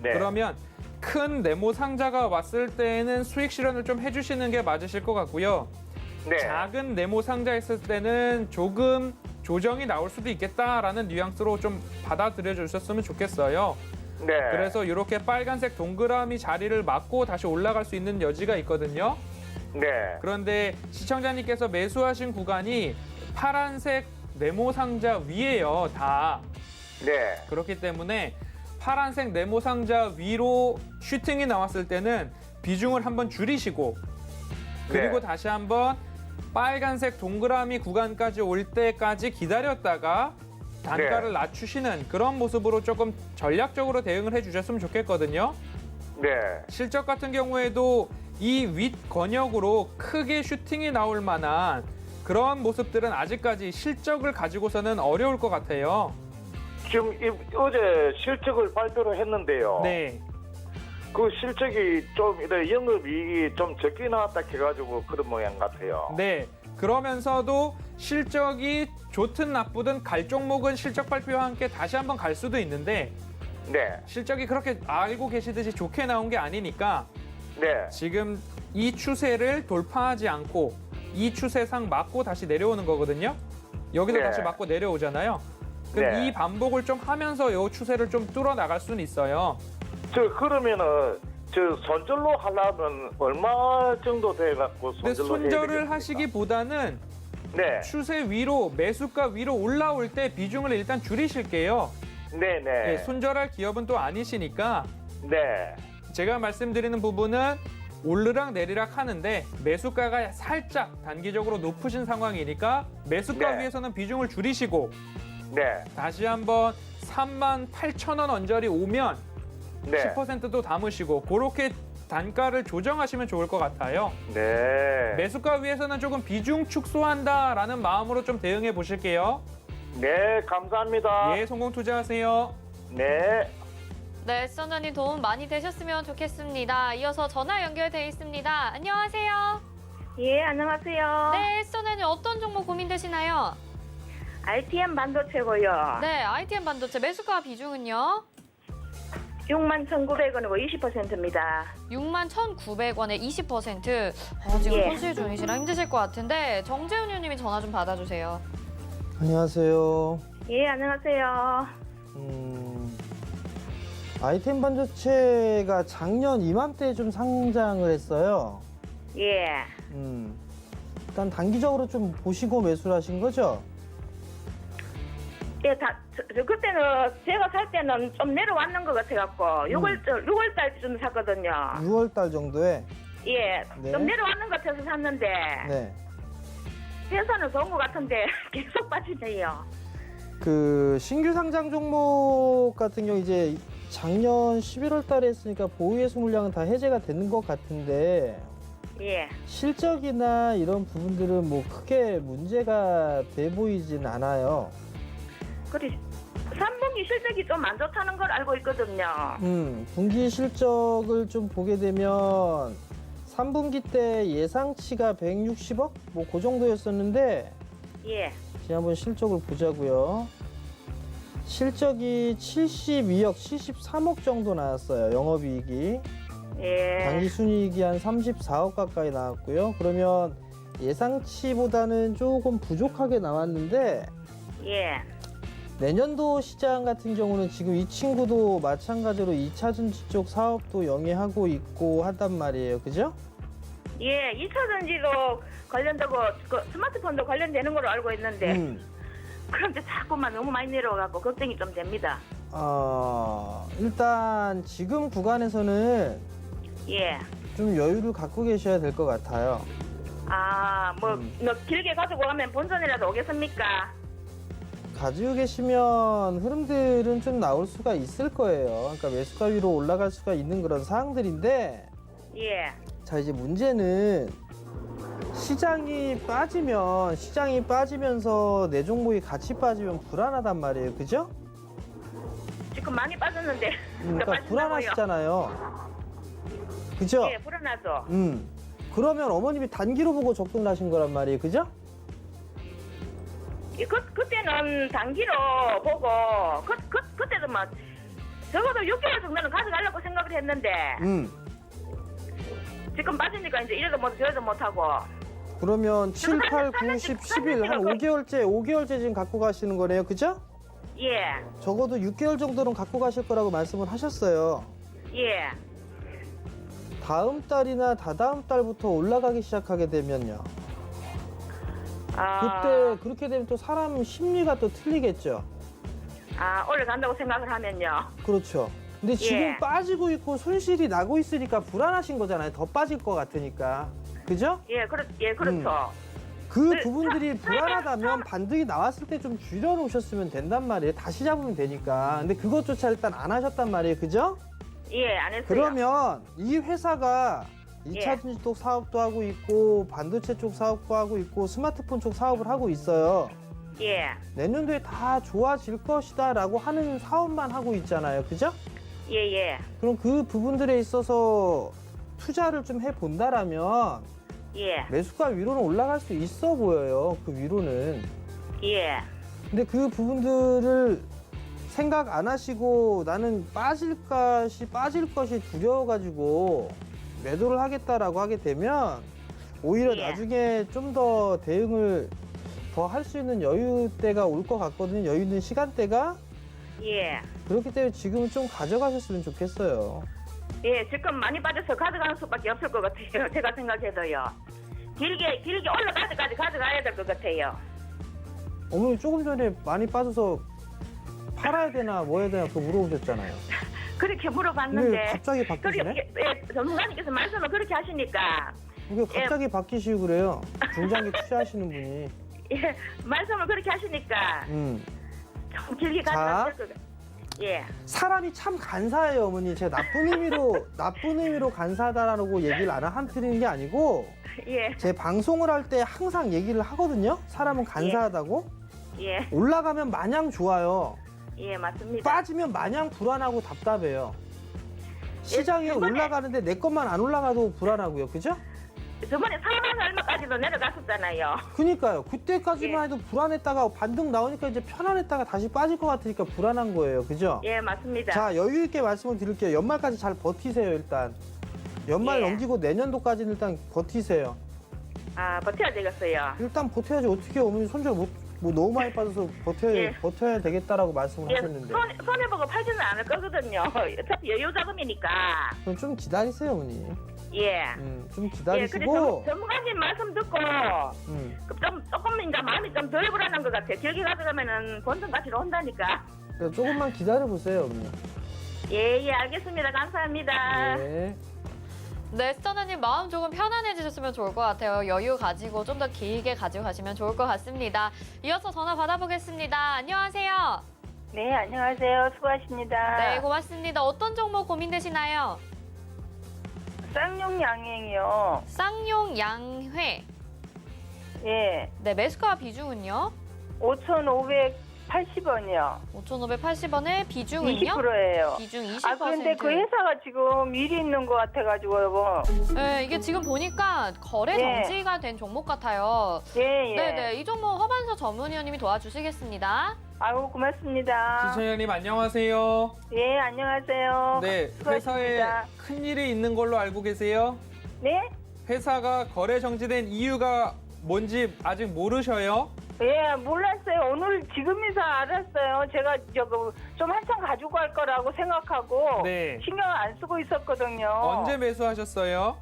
[SPEAKER 5] 그러면 큰 네모 상자가 왔을 때는 수익 실현을 좀 해주시는 게 맞으실 것 같고요.
[SPEAKER 6] 네.
[SPEAKER 5] 작은 네모 상자 있을 때는 조금 조정이 나올 수도 있겠다라는 뉘앙스로 좀 받아들여 주셨으면 좋겠어요.
[SPEAKER 6] 네.
[SPEAKER 5] 그래서 이렇게 빨간색 동그라미 자리를 막고 다시 올라갈 수 있는 여지가 있거든요.
[SPEAKER 6] 네.
[SPEAKER 5] 그런데 시청자님께서 매수하신 구간이 파란색 네모 상자 위에요, 다.
[SPEAKER 6] 네.
[SPEAKER 5] 그렇기 때문에 파란색 네모 상자 위로 슈팅이 나왔을 때는 비중을 한번 줄이시고 그리고
[SPEAKER 6] 네.
[SPEAKER 5] 다시 한번 빨간색 동그라미 구간까지 올 때까지 기다렸다가 단가를 낮추시는 그런 모습으로 조금 전략적으로 대응을 해주셨으면 좋겠거든요.
[SPEAKER 6] 네.
[SPEAKER 5] 실적 같은 경우에도 이 윗 권역으로 크게 슈팅이 나올 만한 그런 모습들은 아직까지 실적을 가지고서는 어려울 것 같아요.
[SPEAKER 6] 지금 어제 실적을 발표를 했는데요.
[SPEAKER 5] 네.
[SPEAKER 6] 그 실적이 좀 이래 영업이익이 좀 적게 나왔다 해가지고 그런 모양 같아요.
[SPEAKER 5] 네. 그러면서도 실적이 좋든 나쁘든 갈 종목은 실적 발표와 함께 다시 한번 갈 수도 있는데
[SPEAKER 6] 네.
[SPEAKER 5] 실적이 그렇게 알고 계시듯이 좋게 나온 게 아니니까
[SPEAKER 6] 네.
[SPEAKER 5] 지금 이 추세를 돌파하지 않고 이 추세상 맞고 다시 내려오는 거거든요. 여기서
[SPEAKER 6] 네.
[SPEAKER 5] 다시 맞고 내려오잖아요. 그럼
[SPEAKER 6] 네.
[SPEAKER 5] 이 반복을 좀 하면서 이 추세를 좀 뚫어 나갈 수는 있어요.
[SPEAKER 6] 그러면은 손절로 하려면 얼마 정도 돼갖고
[SPEAKER 5] 근데
[SPEAKER 6] 손절로
[SPEAKER 5] 손절을
[SPEAKER 6] 해야 되겠습니까?
[SPEAKER 5] 하시기보다는
[SPEAKER 6] 네.
[SPEAKER 5] 추세 위로 매수가 위로 올라올 때 비중을 일단 줄이실게요.
[SPEAKER 6] 네네.
[SPEAKER 5] 네, 손절할 기업은 또 아니시니까
[SPEAKER 6] 네.
[SPEAKER 5] 제가 말씀드리는 부분은 오르락 내리락 하는데 매수가가 살짝 단기적으로 높으신 상황이니까 매수가
[SPEAKER 6] 네.
[SPEAKER 5] 위에서는 비중을 줄이시고
[SPEAKER 6] 네.
[SPEAKER 5] 다시 한번 38,000원 언저리 오면
[SPEAKER 6] 네.
[SPEAKER 5] 10%도 담으시고 그렇게 단가를 조정하시면 좋을 것 같아요.
[SPEAKER 6] 네.
[SPEAKER 5] 매수가 위에서는 조금 비중 축소한다라는 마음으로 좀 대응해 보실게요.
[SPEAKER 6] 네. 감사합니다.
[SPEAKER 5] 예, 성공 투자하세요.
[SPEAKER 6] 네.
[SPEAKER 2] 네, 시청자님 도움 많이 되셨으면 좋겠습니다. 이어서 전화 연결돼 있습니다. 안녕하세요.
[SPEAKER 7] 예, 안녕하세요.
[SPEAKER 2] 네, 시청자님 어떤 종목 고민되시나요?
[SPEAKER 7] ITM 반도체고요.
[SPEAKER 2] 네, ITM 반도체 매수가 비중은요?
[SPEAKER 7] 61,900원이고 20%입니다.
[SPEAKER 2] 61,900원에 20%. 지금
[SPEAKER 7] 예.
[SPEAKER 2] 손실 중이시라 힘드실 것 같은데 정재훈 의원님이 전화 좀 받아주세요.
[SPEAKER 4] 안녕하세요.
[SPEAKER 7] 예, 안녕하세요.
[SPEAKER 4] 아이템 반도체가 작년 이맘때 좀 상장을 했어요.
[SPEAKER 7] 예.
[SPEAKER 4] 일단 단기적으로 좀 보시고 매수를 하신 거죠?
[SPEAKER 7] 예, 그때는 제가 살 때는 좀 내려왔는 것 같아갖고 6월 달쯤 샀거든요.
[SPEAKER 4] 6월 달 정도에.
[SPEAKER 7] 예,
[SPEAKER 4] 네.
[SPEAKER 7] 좀 내려왔는 것 같아서 샀는데
[SPEAKER 4] 네.
[SPEAKER 7] 회사는 좋은 것 같은데 계속 빠지네요.
[SPEAKER 4] 그 신규 상장 종목 같은 경우 이제 작년 11월 달에 했으니까 보유예수 물량은 다 해제가 되는 것 같은데
[SPEAKER 7] 예.
[SPEAKER 4] 실적이나 이런 부분들은 뭐 크게 문제가 돼 보이진 않아요.
[SPEAKER 7] 그리 3분기 실적이 좀 안 좋다는 걸 알고 있거든요.
[SPEAKER 4] 분기 실적을 좀 보게 되면 3분기 때 예상치가 160억? 뭐 그 정도였었는데
[SPEAKER 7] 예.
[SPEAKER 4] 한번 실적을 보자고요. 실적이 72억, 73억 정도 나왔어요. 영업이익이.
[SPEAKER 7] 예.
[SPEAKER 4] 당기순이익이 한 34억 가까이 나왔고요. 그러면 예상치보다는 조금 부족하게 나왔는데
[SPEAKER 7] 예.
[SPEAKER 4] 내년도 시장 같은 경우는 지금 이 친구도 마찬가지로 2차 전지 쪽 사업도 영위하고 있고 한단 말이에요. 그죠?
[SPEAKER 7] 예, 2차 전지도 관련되고 그 스마트폰도 관련되는 걸로 알고 있는데 그런데 자꾸만 너무 많이 내려가고 걱정이 좀 됩니다.
[SPEAKER 4] 일단 지금 구간에서는
[SPEAKER 7] 예.
[SPEAKER 4] 좀 여유를 갖고 계셔야 될 것 같아요.
[SPEAKER 7] 뭐 길게 가지고 가면 본전이라도 오겠습니까?
[SPEAKER 4] 가지고 계시면 흐름들은 좀 나올 수가 있을 거예요. 그러니까 매수가 위로 올라갈 수가 있는 그런 사항들인데
[SPEAKER 7] 예.
[SPEAKER 4] 자, 이제 문제는 시장이 빠지면서 내 종목이 같이 빠지면 불안하단 말이에요. 그죠?
[SPEAKER 7] 지금 많이 빠졌는데.
[SPEAKER 4] 그러니까
[SPEAKER 7] 빠진다고요?
[SPEAKER 4] 불안하시잖아요. 그죠?
[SPEAKER 7] 예, 불안하죠.
[SPEAKER 4] 그러면 어머님이 단기로 보고 접근을 하신 거란 말이에요. 그죠?
[SPEAKER 7] 예, 그때는 단기로 보고 그때도 막 적어도 6개월 정도는 가져가려고 생각을 했는데 지금 빠지니까 이제 이래도 못 저래도 못하고.
[SPEAKER 4] 그러면 7, 8, 9, 10, 11 한 5개월째 지금 갖고 가시는 거네요. 그죠?
[SPEAKER 7] 예.
[SPEAKER 4] 적어도 6개월 정도는 갖고 가실 거라고 말씀을 하셨어요.
[SPEAKER 7] 예.
[SPEAKER 4] 다음 달이나 다다음 달부터 올라가기 시작하게 되면요. 그때 그렇게 되면 또 사람 심리가 또 틀리겠죠.
[SPEAKER 7] 올라간다고 생각을 하면요.
[SPEAKER 4] 그렇죠. 근데 지금
[SPEAKER 7] 예.
[SPEAKER 4] 빠지고 있고 손실이 나고 있으니까 불안하신 거잖아요. 더 빠질 것 같으니까. 그죠?
[SPEAKER 7] 예, 그렇죠.
[SPEAKER 4] 그 부분들이 불안하다면 반등이 나왔을 때 좀 줄여놓으셨으면 된단 말이에요. 다시 잡으면 되니까. 근데 그것조차 일단 안 하셨단 말이에요. 그죠?
[SPEAKER 7] 예, 안 했어요.
[SPEAKER 4] 그러면 이 회사가 2차
[SPEAKER 7] 예.
[SPEAKER 4] 전지 쪽 사업도 하고 있고 반도체 쪽 사업도 하고 있고 스마트폰 쪽 사업을 하고 있어요.
[SPEAKER 7] 예.
[SPEAKER 4] 내년도에 다 좋아질 것이다 라고 하는 사업만 하고 있잖아요. 그죠?
[SPEAKER 7] 예, 예.
[SPEAKER 4] 그럼 그 부분들에 있어서 투자를 좀 해본다라면
[SPEAKER 7] 예.
[SPEAKER 4] 매수가 위로는 올라갈 수 있어 보여요. 그 위로는.
[SPEAKER 7] 예.
[SPEAKER 4] 근데 그 부분들을 생각 안 하시고 나는 빠질 것이 두려워가지고 매도를 하겠다라고 하게 되면 오히려
[SPEAKER 7] 예.
[SPEAKER 4] 나중에 좀 더 대응을 더 할 수 있는 여유대가 올 것 같거든요. 여유 있는 시간대가.
[SPEAKER 7] 예. 그렇기
[SPEAKER 4] 그렇기 때문에 지금은 좀 가져가셨으면 좋겠어요.
[SPEAKER 7] 예, 지금 많이 빠져서 가져가는 수밖에 없을 것 같아요. 제가 생각해도요. 길게 올라갈 때까지 가져가야 될 것 같아요.
[SPEAKER 4] 어머니 조금 전에 많이 빠져서 팔아야 되나 뭐 해야 되나 그거 물어보셨잖아요.
[SPEAKER 7] 그렇게
[SPEAKER 4] 이게
[SPEAKER 7] 물어봤는데.
[SPEAKER 4] 갑자기 바뀌시네?
[SPEAKER 7] 예, 전문가님께서 말씀을 그렇게 하시니까.
[SPEAKER 4] 이게 갑자기 바뀌시고 그래요. 중장기 투자하시는 분이.
[SPEAKER 7] 예, 말씀을 그렇게 하시니까 좀 길게
[SPEAKER 4] 자.
[SPEAKER 7] 가져가야 될 것 같아요. 예.
[SPEAKER 4] 사람이 참 간사해요, 어머니. 제가 나쁜 의미로 간사하다라고 얘기를 안 드리는 게 아니고
[SPEAKER 7] 예.
[SPEAKER 4] 제 방송을 할 때 항상 얘기를 하거든요. 사람은 간사하다고.
[SPEAKER 7] 예.
[SPEAKER 4] 올라가면 마냥 좋아요.
[SPEAKER 7] 예, 맞습니다.
[SPEAKER 4] 빠지면 마냥 불안하고 답답해요. 시장이
[SPEAKER 7] 저번에-
[SPEAKER 4] 올라가는데 내 것만 안 올라가도 불안하고요. 그죠?
[SPEAKER 7] 저번에 4만 얼마까지도 내려갔었잖아요.
[SPEAKER 4] 그니까요. 그때까지만
[SPEAKER 7] 예.
[SPEAKER 4] 해도 불안했다가 반등 나오니까 이제 편안했다가 다시 빠질 것 같으니까 불안한 거예요. 그죠?
[SPEAKER 7] 예, 맞습니다.
[SPEAKER 4] 자, 여유 있게 말씀을 드릴게요. 연말까지 잘 버티세요, 일단. 연말
[SPEAKER 7] 예.
[SPEAKER 4] 넘기고 내년도까지는 일단 버티세요.
[SPEAKER 7] 버텨야 되겠어요.
[SPEAKER 4] 일단 버텨야지. 어떻게 어머니 손절 뭐 너무 많이 빠져서
[SPEAKER 7] 예.
[SPEAKER 4] 버텨야 되겠다라고 말씀을
[SPEAKER 7] 예,
[SPEAKER 4] 하셨는데.
[SPEAKER 7] 손해보고 팔지는 않을 거거든요. 어차피 여유 자금이니까.
[SPEAKER 4] 그럼 좀 기다리세요, 어머니.
[SPEAKER 7] 예.
[SPEAKER 4] 좀
[SPEAKER 7] 예,
[SPEAKER 4] 기다리시고.
[SPEAKER 7] 그래서 전문가님 말씀 듣고
[SPEAKER 4] 음,
[SPEAKER 7] 조금 이제 마음이 좀 덜 불안한 것 같아요. 길게 가져가면은 본전 가치로 온다니까.
[SPEAKER 4] 그러니까 조금만 기다려보세요, 어머니.
[SPEAKER 7] 예, 알겠습니다. 감사합니다.
[SPEAKER 4] 네.
[SPEAKER 2] 네, 스터너님 마음 조금 편안해지셨으면 좋을 것 같아요. 여유 가지고 좀 더 길게 가지고 가시면 좋을 것 같습니다. 이어서 전화 받아보겠습니다. 안녕하세요.
[SPEAKER 8] 네, 안녕하세요. 수고하십니다.
[SPEAKER 2] 네, 고맙습니다. 어떤 종목 고민되시나요?
[SPEAKER 8] 쌍용 양행이요.
[SPEAKER 2] 쌍용 양회.
[SPEAKER 8] 예,
[SPEAKER 2] 네, 매수가 비중은요?
[SPEAKER 8] 5,580원이요.
[SPEAKER 2] 5,580원의 비중은요?
[SPEAKER 8] 20%예요.
[SPEAKER 2] 비중 20%.
[SPEAKER 8] 아, 그런데 그 회사가 지금 일이 있는 것 같아가지고, 여보.
[SPEAKER 2] 네, 이게 지금 보니까 거래
[SPEAKER 8] 예.
[SPEAKER 2] 정지가 된 종목 같아요.
[SPEAKER 8] 예, 예.
[SPEAKER 2] 네네, 이 종목 허반서 전문위원님이 도와주시겠습니다.
[SPEAKER 8] 아유, 고맙습니다.
[SPEAKER 5] 시청자님 안녕하세요.
[SPEAKER 8] 예, 안녕하세요.
[SPEAKER 5] 네, 회사에
[SPEAKER 8] 수고하십니다.
[SPEAKER 5] 큰 일이 있는 걸로 알고 계세요?
[SPEAKER 8] 네?
[SPEAKER 5] 회사가 거래 정지된 이유가 뭔지 아직 모르셔요?
[SPEAKER 8] 예, 몰랐어요. 오늘 지금에서 알았어요. 제가 저거 좀 한참 가지고 갈 거라고 생각하고
[SPEAKER 5] 네.
[SPEAKER 8] 신경을 안 쓰고 있었거든요.
[SPEAKER 5] 언제 매수하셨어요?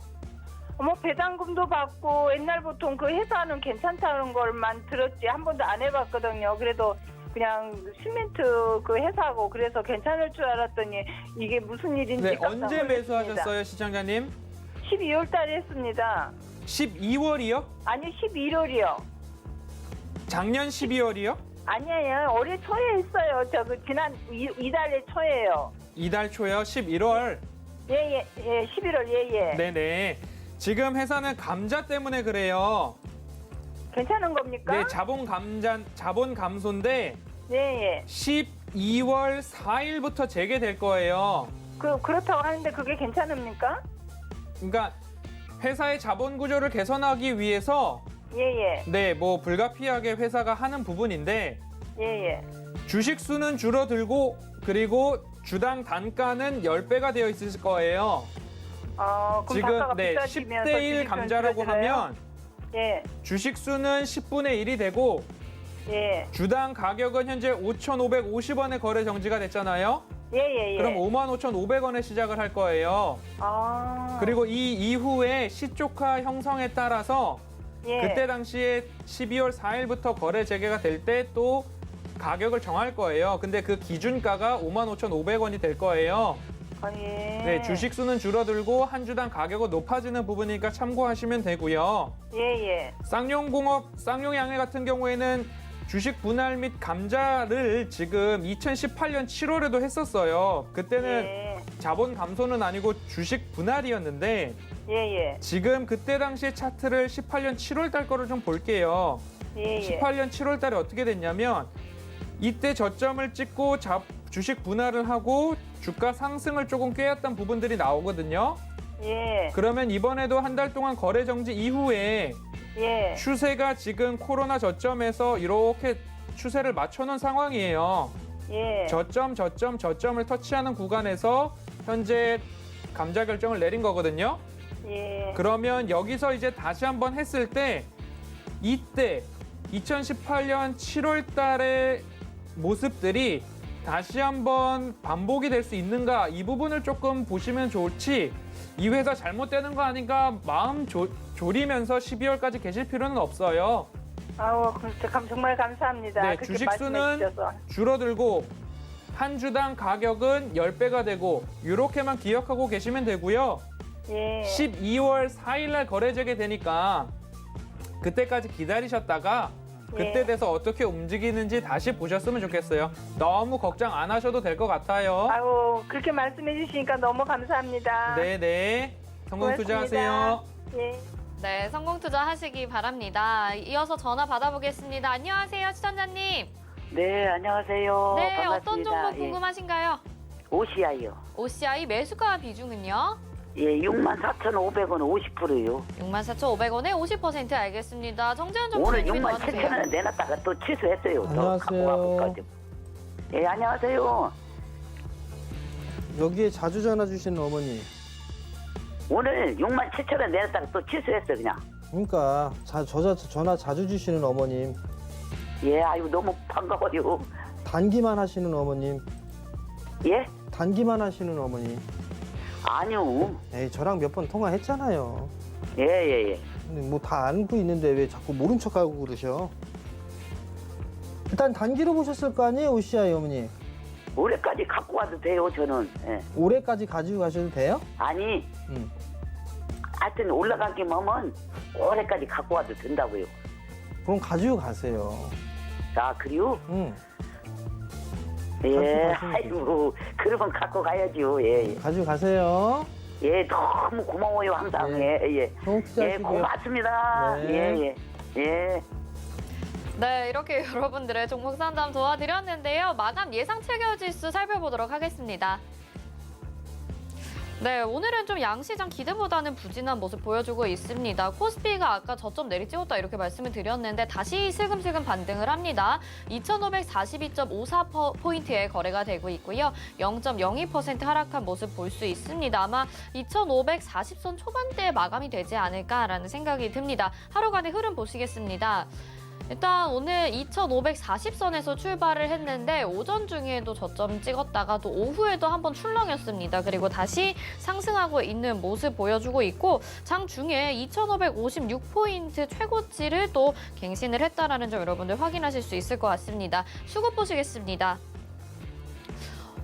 [SPEAKER 8] 뭐 배당금도 받고 옛날 보통 그 회사는 괜찮다는 걸만 들었지 한 번도 안 해봤거든요. 그래도 그냥 시멘트 그 회사고 그래서 괜찮을 줄 알았더니 이게 무슨 일인지
[SPEAKER 5] 네,
[SPEAKER 8] 깜짝
[SPEAKER 5] 언제
[SPEAKER 8] 놀랐습니다.
[SPEAKER 5] 매수하셨어요, 시청자님?
[SPEAKER 8] 12월 달에 했습니다.
[SPEAKER 5] 12월이요?
[SPEAKER 8] 아니 11월이요.
[SPEAKER 5] 작년 12월이요?
[SPEAKER 8] 아니에요. 올해 초에 했어요. 저그 지난 이달에 초에요.
[SPEAKER 5] 이달 초요? 11월?
[SPEAKER 8] 예, 11월 예.
[SPEAKER 5] 네네. 지금 회사는 감자 때문에 그래요.
[SPEAKER 8] 괜찮은 겁니까?
[SPEAKER 5] 네, 자본 감소인데
[SPEAKER 8] 예.
[SPEAKER 5] 12월 4일부터 재개될 거예요.
[SPEAKER 8] 그렇다고 하는데 그게 괜찮습니까?
[SPEAKER 5] 그러니까 회사의 자본 구조를 개선하기 위해서
[SPEAKER 8] 예.
[SPEAKER 5] 네, 뭐 불가피하게 회사가 하는 부분인데
[SPEAKER 8] 예.
[SPEAKER 5] 주식 수는 줄어들고 그리고 주당 단가는 10배가 되어 있을 거예요.
[SPEAKER 8] 그럼
[SPEAKER 5] 지금
[SPEAKER 8] 단가가
[SPEAKER 5] 네,
[SPEAKER 8] 비싸지면서
[SPEAKER 5] 10대 1
[SPEAKER 8] 주식은
[SPEAKER 5] 감자라고
[SPEAKER 8] 줄어들어요?
[SPEAKER 5] 하면
[SPEAKER 8] 예.
[SPEAKER 5] 주식 수는 10분의 1이 되고
[SPEAKER 8] 예.
[SPEAKER 5] 주당 가격은 현재 5,550원에 거래 정지가 됐잖아요.
[SPEAKER 8] 예.
[SPEAKER 5] 그럼 55,500원에 시작을 할 거예요. 그리고 이 이후에 시초가 형성에 따라서
[SPEAKER 8] 예.
[SPEAKER 5] 그때 당시에 12월 4일부터 거래 재개가 될 때 또 가격을 정할 거예요. 근데 그 기준가가 55,500원이 될 거예요.
[SPEAKER 8] 예.
[SPEAKER 5] 네, 주식 수는 줄어들고 한 주당 가격은 높아지는 부분이니까 참고하시면 되고요.
[SPEAKER 8] 예.
[SPEAKER 5] 쌍용양해 같은 경우에는 주식 분할 및 감자를 지금 2018년 7월에도 했었어요. 그때는
[SPEAKER 8] 예.
[SPEAKER 5] 자본 감소는 아니고 주식 분할이었는데
[SPEAKER 8] 예.
[SPEAKER 5] 지금 그때 당시의 차트를 18년 7월 달 거를 좀 볼게요.
[SPEAKER 8] 예.
[SPEAKER 5] 18년 7월 달에 어떻게 됐냐면 이때 저점을 찍고 주식 분할을 하고 주가 상승을 조금 꾀했던 부분들이 나오거든요.
[SPEAKER 8] 예.
[SPEAKER 5] 그러면 이번에도 한 달 동안 거래 정지 이후에
[SPEAKER 8] 예.
[SPEAKER 5] 추세가 지금 코로나 저점에서 이렇게 추세를 맞춰놓은 상황이에요.
[SPEAKER 8] 예.
[SPEAKER 5] 저점을 터치하는 구간에서 현재 감자 결정을 내린 거거든요.
[SPEAKER 8] 예.
[SPEAKER 5] 그러면 여기서 이제 다시 한번 했을 때 이때 2018년 7월 달의 모습들이 다시 한번 반복이 될 수 있는가 이 부분을 조금 보시면 좋지 이 회사 잘못되는 거 아닌가 마음 졸이면서 12월까지 계실 필요는 없어요.
[SPEAKER 8] 정말 감사합니다.
[SPEAKER 5] 네,
[SPEAKER 8] 그렇게
[SPEAKER 5] 주식
[SPEAKER 8] 말씀해
[SPEAKER 5] 수는
[SPEAKER 8] 주셔서.
[SPEAKER 5] 줄어들고 한 주당 가격은 10배가 되고 이렇게만 기억하고 계시면 되고요.
[SPEAKER 8] 예.
[SPEAKER 5] 12월 4일 날 거래 재개되니까 그때까지 기다리셨다가 그때
[SPEAKER 8] 예.
[SPEAKER 5] 돼서 어떻게 움직이는지 다시 보셨으면 좋겠어요. 너무 걱정 안 하셔도 될 것 같아요.
[SPEAKER 8] 그렇게 말씀해 주시니까 너무 감사합니다.
[SPEAKER 5] 네네. 성공 투자하세요.
[SPEAKER 8] 예.
[SPEAKER 2] 네, 성공 투자하시기 바랍니다. 이어서 전화 받아보겠습니다. 안녕하세요, 시청자님.
[SPEAKER 9] 네, 안녕하세요.
[SPEAKER 2] 네,
[SPEAKER 9] 반갑습니다.
[SPEAKER 2] 어떤 종목 궁금하신가요?
[SPEAKER 9] OCI요.
[SPEAKER 2] OCI 매수가 비중은요?
[SPEAKER 9] 예, 64,500원 50%요.
[SPEAKER 2] 64,500원에 50% 알겠습니다. 정재현
[SPEAKER 9] 오늘
[SPEAKER 2] 정보님이
[SPEAKER 9] 67,000원에 내놨다가 또 취소했어요. 또
[SPEAKER 4] 안녕하세요.
[SPEAKER 9] 갖고 와서까지. 예, 안녕하세요.
[SPEAKER 4] 여기에 자주 전화 주시는 어머니.
[SPEAKER 9] 오늘 67,000원에 내놨다가 또 취소했어요, 그냥.
[SPEAKER 4] 그러니까 전화 자주 주시는 어머님.
[SPEAKER 9] 예, 아유, 너무 반가워요.
[SPEAKER 4] 단기만 하시는 어머님.
[SPEAKER 9] 예?
[SPEAKER 4] 단기만 하시는 어머니.
[SPEAKER 9] 아니요.
[SPEAKER 4] 에이, 저랑 몇 번 통화했잖아요.
[SPEAKER 9] 예.
[SPEAKER 4] 근데 뭐 다 알고 있는데 왜 자꾸 모른 척하고 그러셔? 일단 단기로 보셨을 거 아니에요, OCI 어머니?
[SPEAKER 9] 올해까지 갖고 와도 돼요, 저는. 예.
[SPEAKER 4] 올해까지 가지고 가셔도 돼요?
[SPEAKER 9] 아니, 하여튼 올라가기만 하면 올해까지 갖고 와도 된다고요.
[SPEAKER 4] 그럼 가지고 가세요.
[SPEAKER 9] 아, 그래요?
[SPEAKER 4] 응.
[SPEAKER 9] 예,
[SPEAKER 4] 가지고 가시면
[SPEAKER 9] 아이고, 그러면 갖고 가야죠. 예.
[SPEAKER 4] 가지고 가세요.
[SPEAKER 9] 예, 너무 고마워요, 항상.
[SPEAKER 4] 네.
[SPEAKER 9] 예.
[SPEAKER 4] 성공
[SPEAKER 9] 예,
[SPEAKER 4] 투자하시고요.
[SPEAKER 9] 고맙습니다.
[SPEAKER 4] 네.
[SPEAKER 9] 예.
[SPEAKER 2] 네, 이렇게 여러분들의 종목 상담 도와드렸는데요. 마감 예상 체결 지수 살펴보도록 하겠습니다. 네, 오늘은 좀 양시장 기대보다는 부진한 모습 보여주고 있습니다. 코스피가 아까 저점 내리 찍었다 이렇게 말씀을 드렸는데 다시 슬금슬금 반등을 합니다. 2,542.54포인트에 거래가 되고 있고요. 0.02% 하락한 모습 볼 수 있습니다. 아마 2,540선 초반대에 마감이 되지 않을까라는 생각이 듭니다. 하루간의 흐름 보시겠습니다. 일단 오늘 2,540선에서 출발을 했는데 오전 중에도 저점 찍었다가 또 오후에도 한번 출렁였습니다. 그리고 다시 상승하고 있는 모습 보여주고 있고 장중에 2,556포인트 최고치를 또 갱신을 했다라는 점 여러분들 확인하실 수 있을 것 같습니다. 수급 보시겠습니다.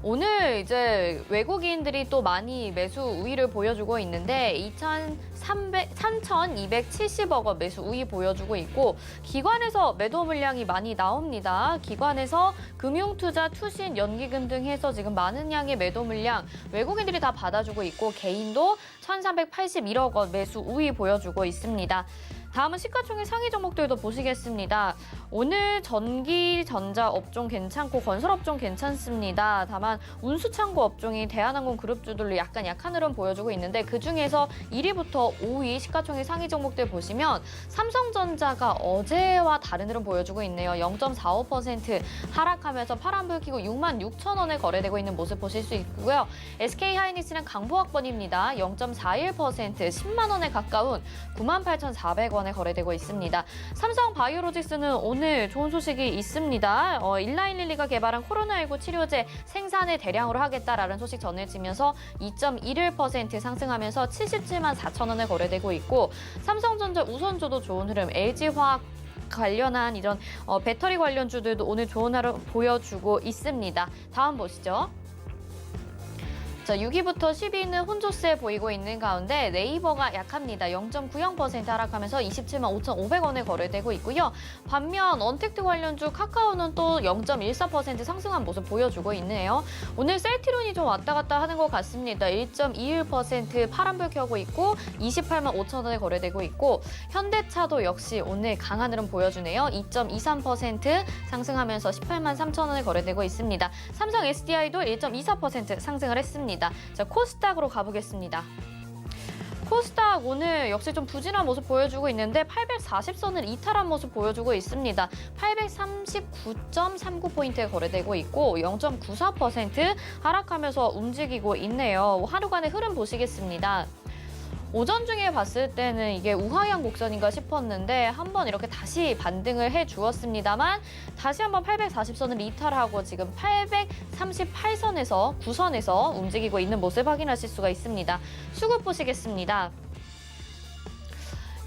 [SPEAKER 2] 오늘 이제 외국인들이 또 많이 매수 우위를 보여주고 있는데 3,270억 원 매수 우위 보여주고 있고 기관에서 매도 물량이 많이 나옵니다. 기관에서 금융투자, 투신, 연기금 등 해서 지금 많은 양의 매도 물량 외국인들이 다 받아주고 있고 개인도 1,381억 원 매수 우위 보여주고 있습니다. 다음은 시가총액 상위 종목들도 보시겠습니다. 오늘 전기, 전자 업종 괜찮고 건설 업종 괜찮습니다. 다만 운수창고 업종이 대한항공 그룹주들로 약간 약한 흐름 보여주고 있는데 그중에서 1위부터 5위 시가총액 상위 종목들 보시면 삼성전자가 어제와 다른 흐름 보여주고 있네요. 0.45% 하락하면서 파란불 켜고 66,000원에 거래되고 있는 모습 보실 수 있고요. SK하이닉스는 강보학번입니다. 0.41% 10만 원에 가까운 98,400원에 거래되고 있습니다. 삼성바이오로직스는 오늘 좋은 소식이 있습니다. 일라일릴리가 개발한 코로나19 치료제 생산을 대량으로 하겠다라는 소식 전해지면서 2.11% 상승하면서 77만 4천 원에 거래되고 있고 삼성전자 우선주도 좋은 흐름, LG화학 관련한 이런 배터리 관련주들도 오늘 좋은 하루 보여주고 있습니다. 다음 보시죠. 자, 6위부터 10위는 혼조세 보이고 있는 가운데 네이버가 약합니다. 0.90% 하락하면서 27만 5,500원에 거래되고 있고요. 반면 언택트 관련주 카카오는 또 0.14% 상승한 모습 보여주고 있네요. 오늘 셀트리온이 좀 왔다 갔다 하는 것 같습니다. 1.21% 파란불 켜고 있고 28만 5천 원에 거래되고 있고 현대차도 역시 오늘 강한 흐름 보여주네요. 2.23% 상승하면서 18만 3천 원에 거래되고 있습니다. 삼성 SDI도 1.24% 상승을 했습니다. 자, 코스닥으로 가보겠습니다. 코스닥 오늘 역시 좀 부진한 모습 보여주고 있는데 840선을 이탈한 모습 보여주고 있습니다. 839.39포인트에 거래되고 있고 0.94% 하락하면서 움직이고 있네요. 하루간의 흐름 보시겠습니다. 오전 중에 봤을 때는 이게 우하향 곡선인가 싶었는데 한번 이렇게 다시 반등을 해주었습니다만 다시 한번 840선을 이탈하고 지금 838선에서 9선에서 움직이고 있는 모습 확인하실 수가 있습니다. 수급 보시겠습니다.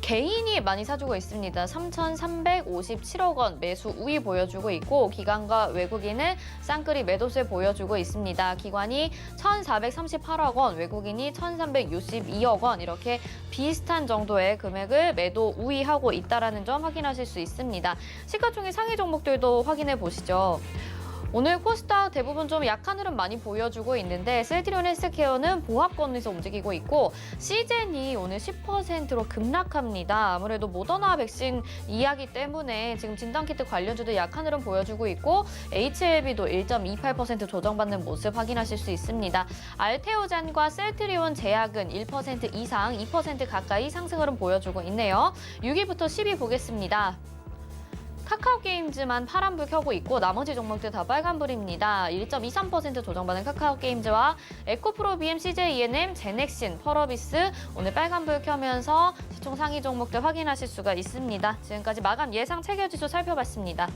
[SPEAKER 2] 개인이 많이 사주고 있습니다. 3,357억 원 매수 우위 보여주고 있고 기관과 외국인은 쌍끌이 매도세 보여주고 있습니다. 기관이 1,438억 원, 외국인이 1,362억 원 이렇게 비슷한 정도의 금액을 매도 우위하고 있다는 점 확인하실 수 있습니다. 시가총액 상위 종목들도 확인해 보시죠. 오늘 코스닥 대부분 좀 약한 흐름 많이 보여주고 있는데 셀트리온 헬스케어는 보합권에서 움직이고 있고 시젠이 오늘 10%로 급락합니다. 아무래도 모더나 백신 이야기 때문에 지금 진단키트 관련주도 약한 흐름 보여주고 있고 HLB도 1.28% 조정받는 모습 확인하실 수 있습니다. 알테오잔과 셀트리온 제약은 1% 이상 2% 가까이 상승 흐름 보여주고 있네요. 6위부터 10위 보겠습니다. 카카오게임즈만 파란불 켜고 있고 나머지 종목들 다 빨간불입니다. 1.23% 조정받은 카카오게임즈와 에코프로비엠, CJENM, 제넥신, 펄어비스 오늘 빨간불 켜면서 시총 상위 종목들 확인하실 수가 있습니다. 지금까지 마감 예상 체결지수 살펴봤습니다.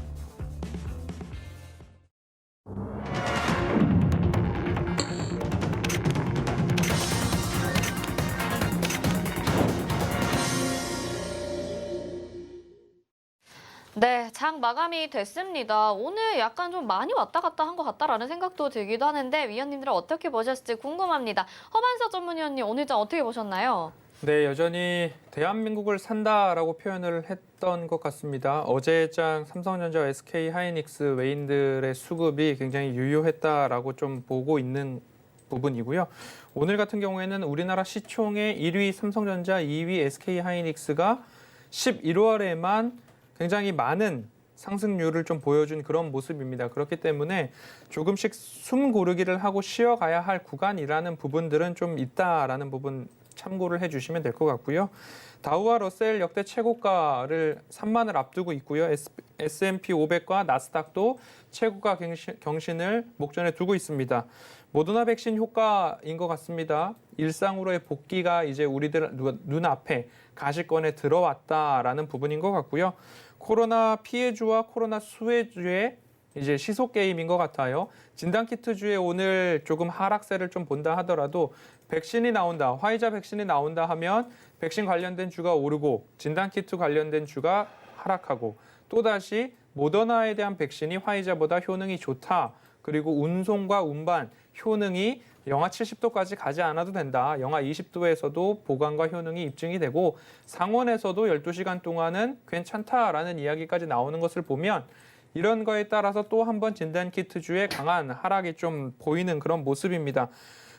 [SPEAKER 2] 네, 장 마감이 됐습니다. 오늘 약간 좀 많이 왔다 갔다 한 것 같다라는 생각도 들기도 하는데 위원님들은 어떻게 보셨을지 궁금합니다. 허만서 전문위원님 오늘 장 어떻게 보셨나요?
[SPEAKER 5] 네, 여전히 대한민국을 산다라고 표현을 했던 것 같습니다. 어제 장 삼성전자, SK하이닉스 외인들의 수급이 굉장히 유효했다라고 좀 보고 있는 부분이고요. 오늘 같은 경우에는 우리나라 시총의 1위 삼성전자, 2위 SK하이닉스가 11월에만 굉장히 많은 상승률을 좀 보여준 그런 모습입니다. 그렇기 때문에 조금씩 숨 고르기를 하고 쉬어가야 할 구간이라는 부분들은 좀 있다라는 부분 참고를 해주시면 될 것 같고요. 다우와 러셀 역대 최고가를 3만을 앞두고 있고요. S&P 500과 나스닥도 최고가 경신을 목전에 두고 있습니다. 모더나 백신 효과인 것 같습니다. 일상으로의 복귀가 이제 우리들 눈앞에 가시권에 들어왔다라는 부분인 것 같고요. 코로나 피해주와 코로나 수혜주의 이제 시속 게임인 것 같아요. 진단키트주에 오늘 조금 하락세를 좀 본다 하더라도 백신이 나온다, 화이자 백신이 나온다 하면 백신 관련된 주가 오르고 진단키트 관련된 주가 하락하고 또다시 모더나에 대한 백신이 화이자보다 효능이 좋다. 그리고 운송과 운반 효능이 영하 70도까지 가지 않아도 된다. 영하 20도에서도 보관과 효능이 입증이 되고 상온에서도 12시간 동안은 괜찮다라는 이야기까지 나오는 것을 보면 이런 거에 따라서 또 한 번 진단키트주의 강한 하락이 좀 보이는 그런 모습입니다.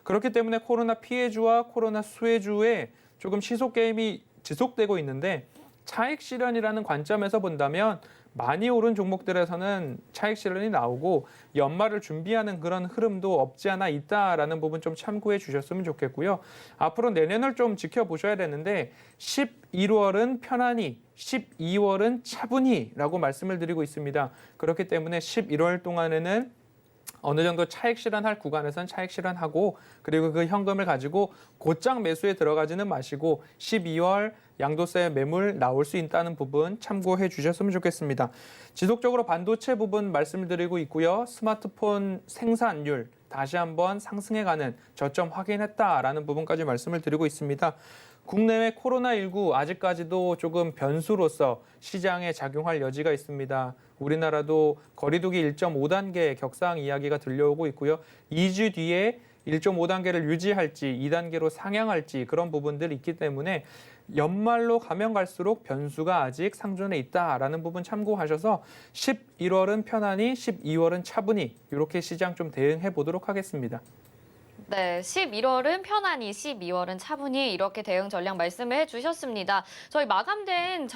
[SPEAKER 5] 그렇기 때문에 코로나 피해주와 코로나 수혜주의 조금 시속 게임이 지속되고 있는데 차익 실현이라는 관점에서 본다면 많이 오른 종목들에서는 차익 실현이 나오고 연말을 준비하는 그런 흐름도 없지 않아 있다라는 부분 좀 참고해 주셨으면 좋겠고요. 앞으로 내년을 좀 지켜보셔야 되는데 11월은 편안히, 12월은 차분히라고 말씀을 드리고 있습니다. 그렇기 때문에 11월 동안에는 어느 정도 차익 실현할 구간에서는 차익 실현하고 그리고 그 현금을 가지고 곧장 매수에 들어가지는 마시고 12월 양도세 매물 나올 수 있다는 부분 참고해 주셨으면 좋겠습니다. 지속적으로 반도체 부분 말씀을 드리고 있고요. 스마트폰 생산율 다시 한번 상승해가는 저점 확인했다라는 부분까지 말씀을 드리고 있습니다. 국내외 코로나19 아직까지도 조금 변수로서 시장에 작용할 여지가 있습니다. 우리나라도 거리두기 1.5단계 격상 이야기가 들려오고 있고요. 2주 뒤에 1.5단계를 유지할지 2단계로 상향할지 그런 부분들이 있기 때문에 연말로 가면 갈수록 변수가 아직 상존해 있다라는 부분 참고하셔서 11월은 편안히 12월은 차분히 이렇게 시장 좀 대응해 보도록 하겠습니다.
[SPEAKER 2] 네, 11월은 편안히, 12월은 차분히 이렇게 대응 전략 말씀을 해주셨습니다. 저희 마감된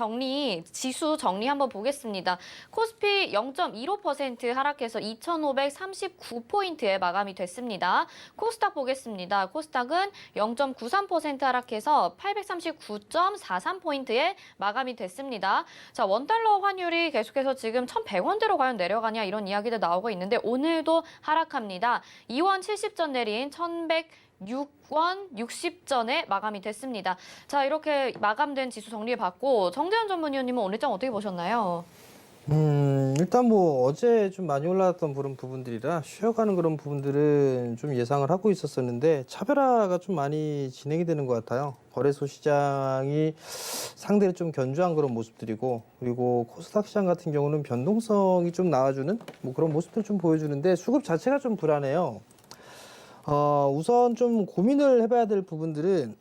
[SPEAKER 2] 지수 정리 한번 보겠습니다. 코스피 0.15% 하락해서 2,539포인트에 마감이 됐습니다. 코스닥 보겠습니다. 코스닥은 0.93% 하락해서 839.43포인트에 마감이 됐습니다. 자, 원달러 환율이 계속해서 지금 1,100원대로 과연 내려가냐 이런 이야기도 나오고 있는데 오늘도 하락합니다. 2원 70전 내린 1,106원 60전에 마감이 됐습니다. 자, 이렇게 마감된 지수 정리해봤고 정재현 전문위원님은 오늘 장 어떻게 보셨나요?
[SPEAKER 4] 일단 뭐 어제 좀 많이 올라왔던 그런 부분들이라 쉬어가는 그런 부분들은 좀 예상을 하고 있었었는데 차별화가 좀 많이 진행이 되는 것 같아요. 거래소 시장이 상대로 좀 견조한 그런 모습들이고 그리고 코스닥 시장 같은 경우는 변동성이 좀 나와주는 뭐 그런 모습들 좀 보여주는데 수급 자체가 좀 불안해요. 우선 좀 고민을 해봐야 될 부분들은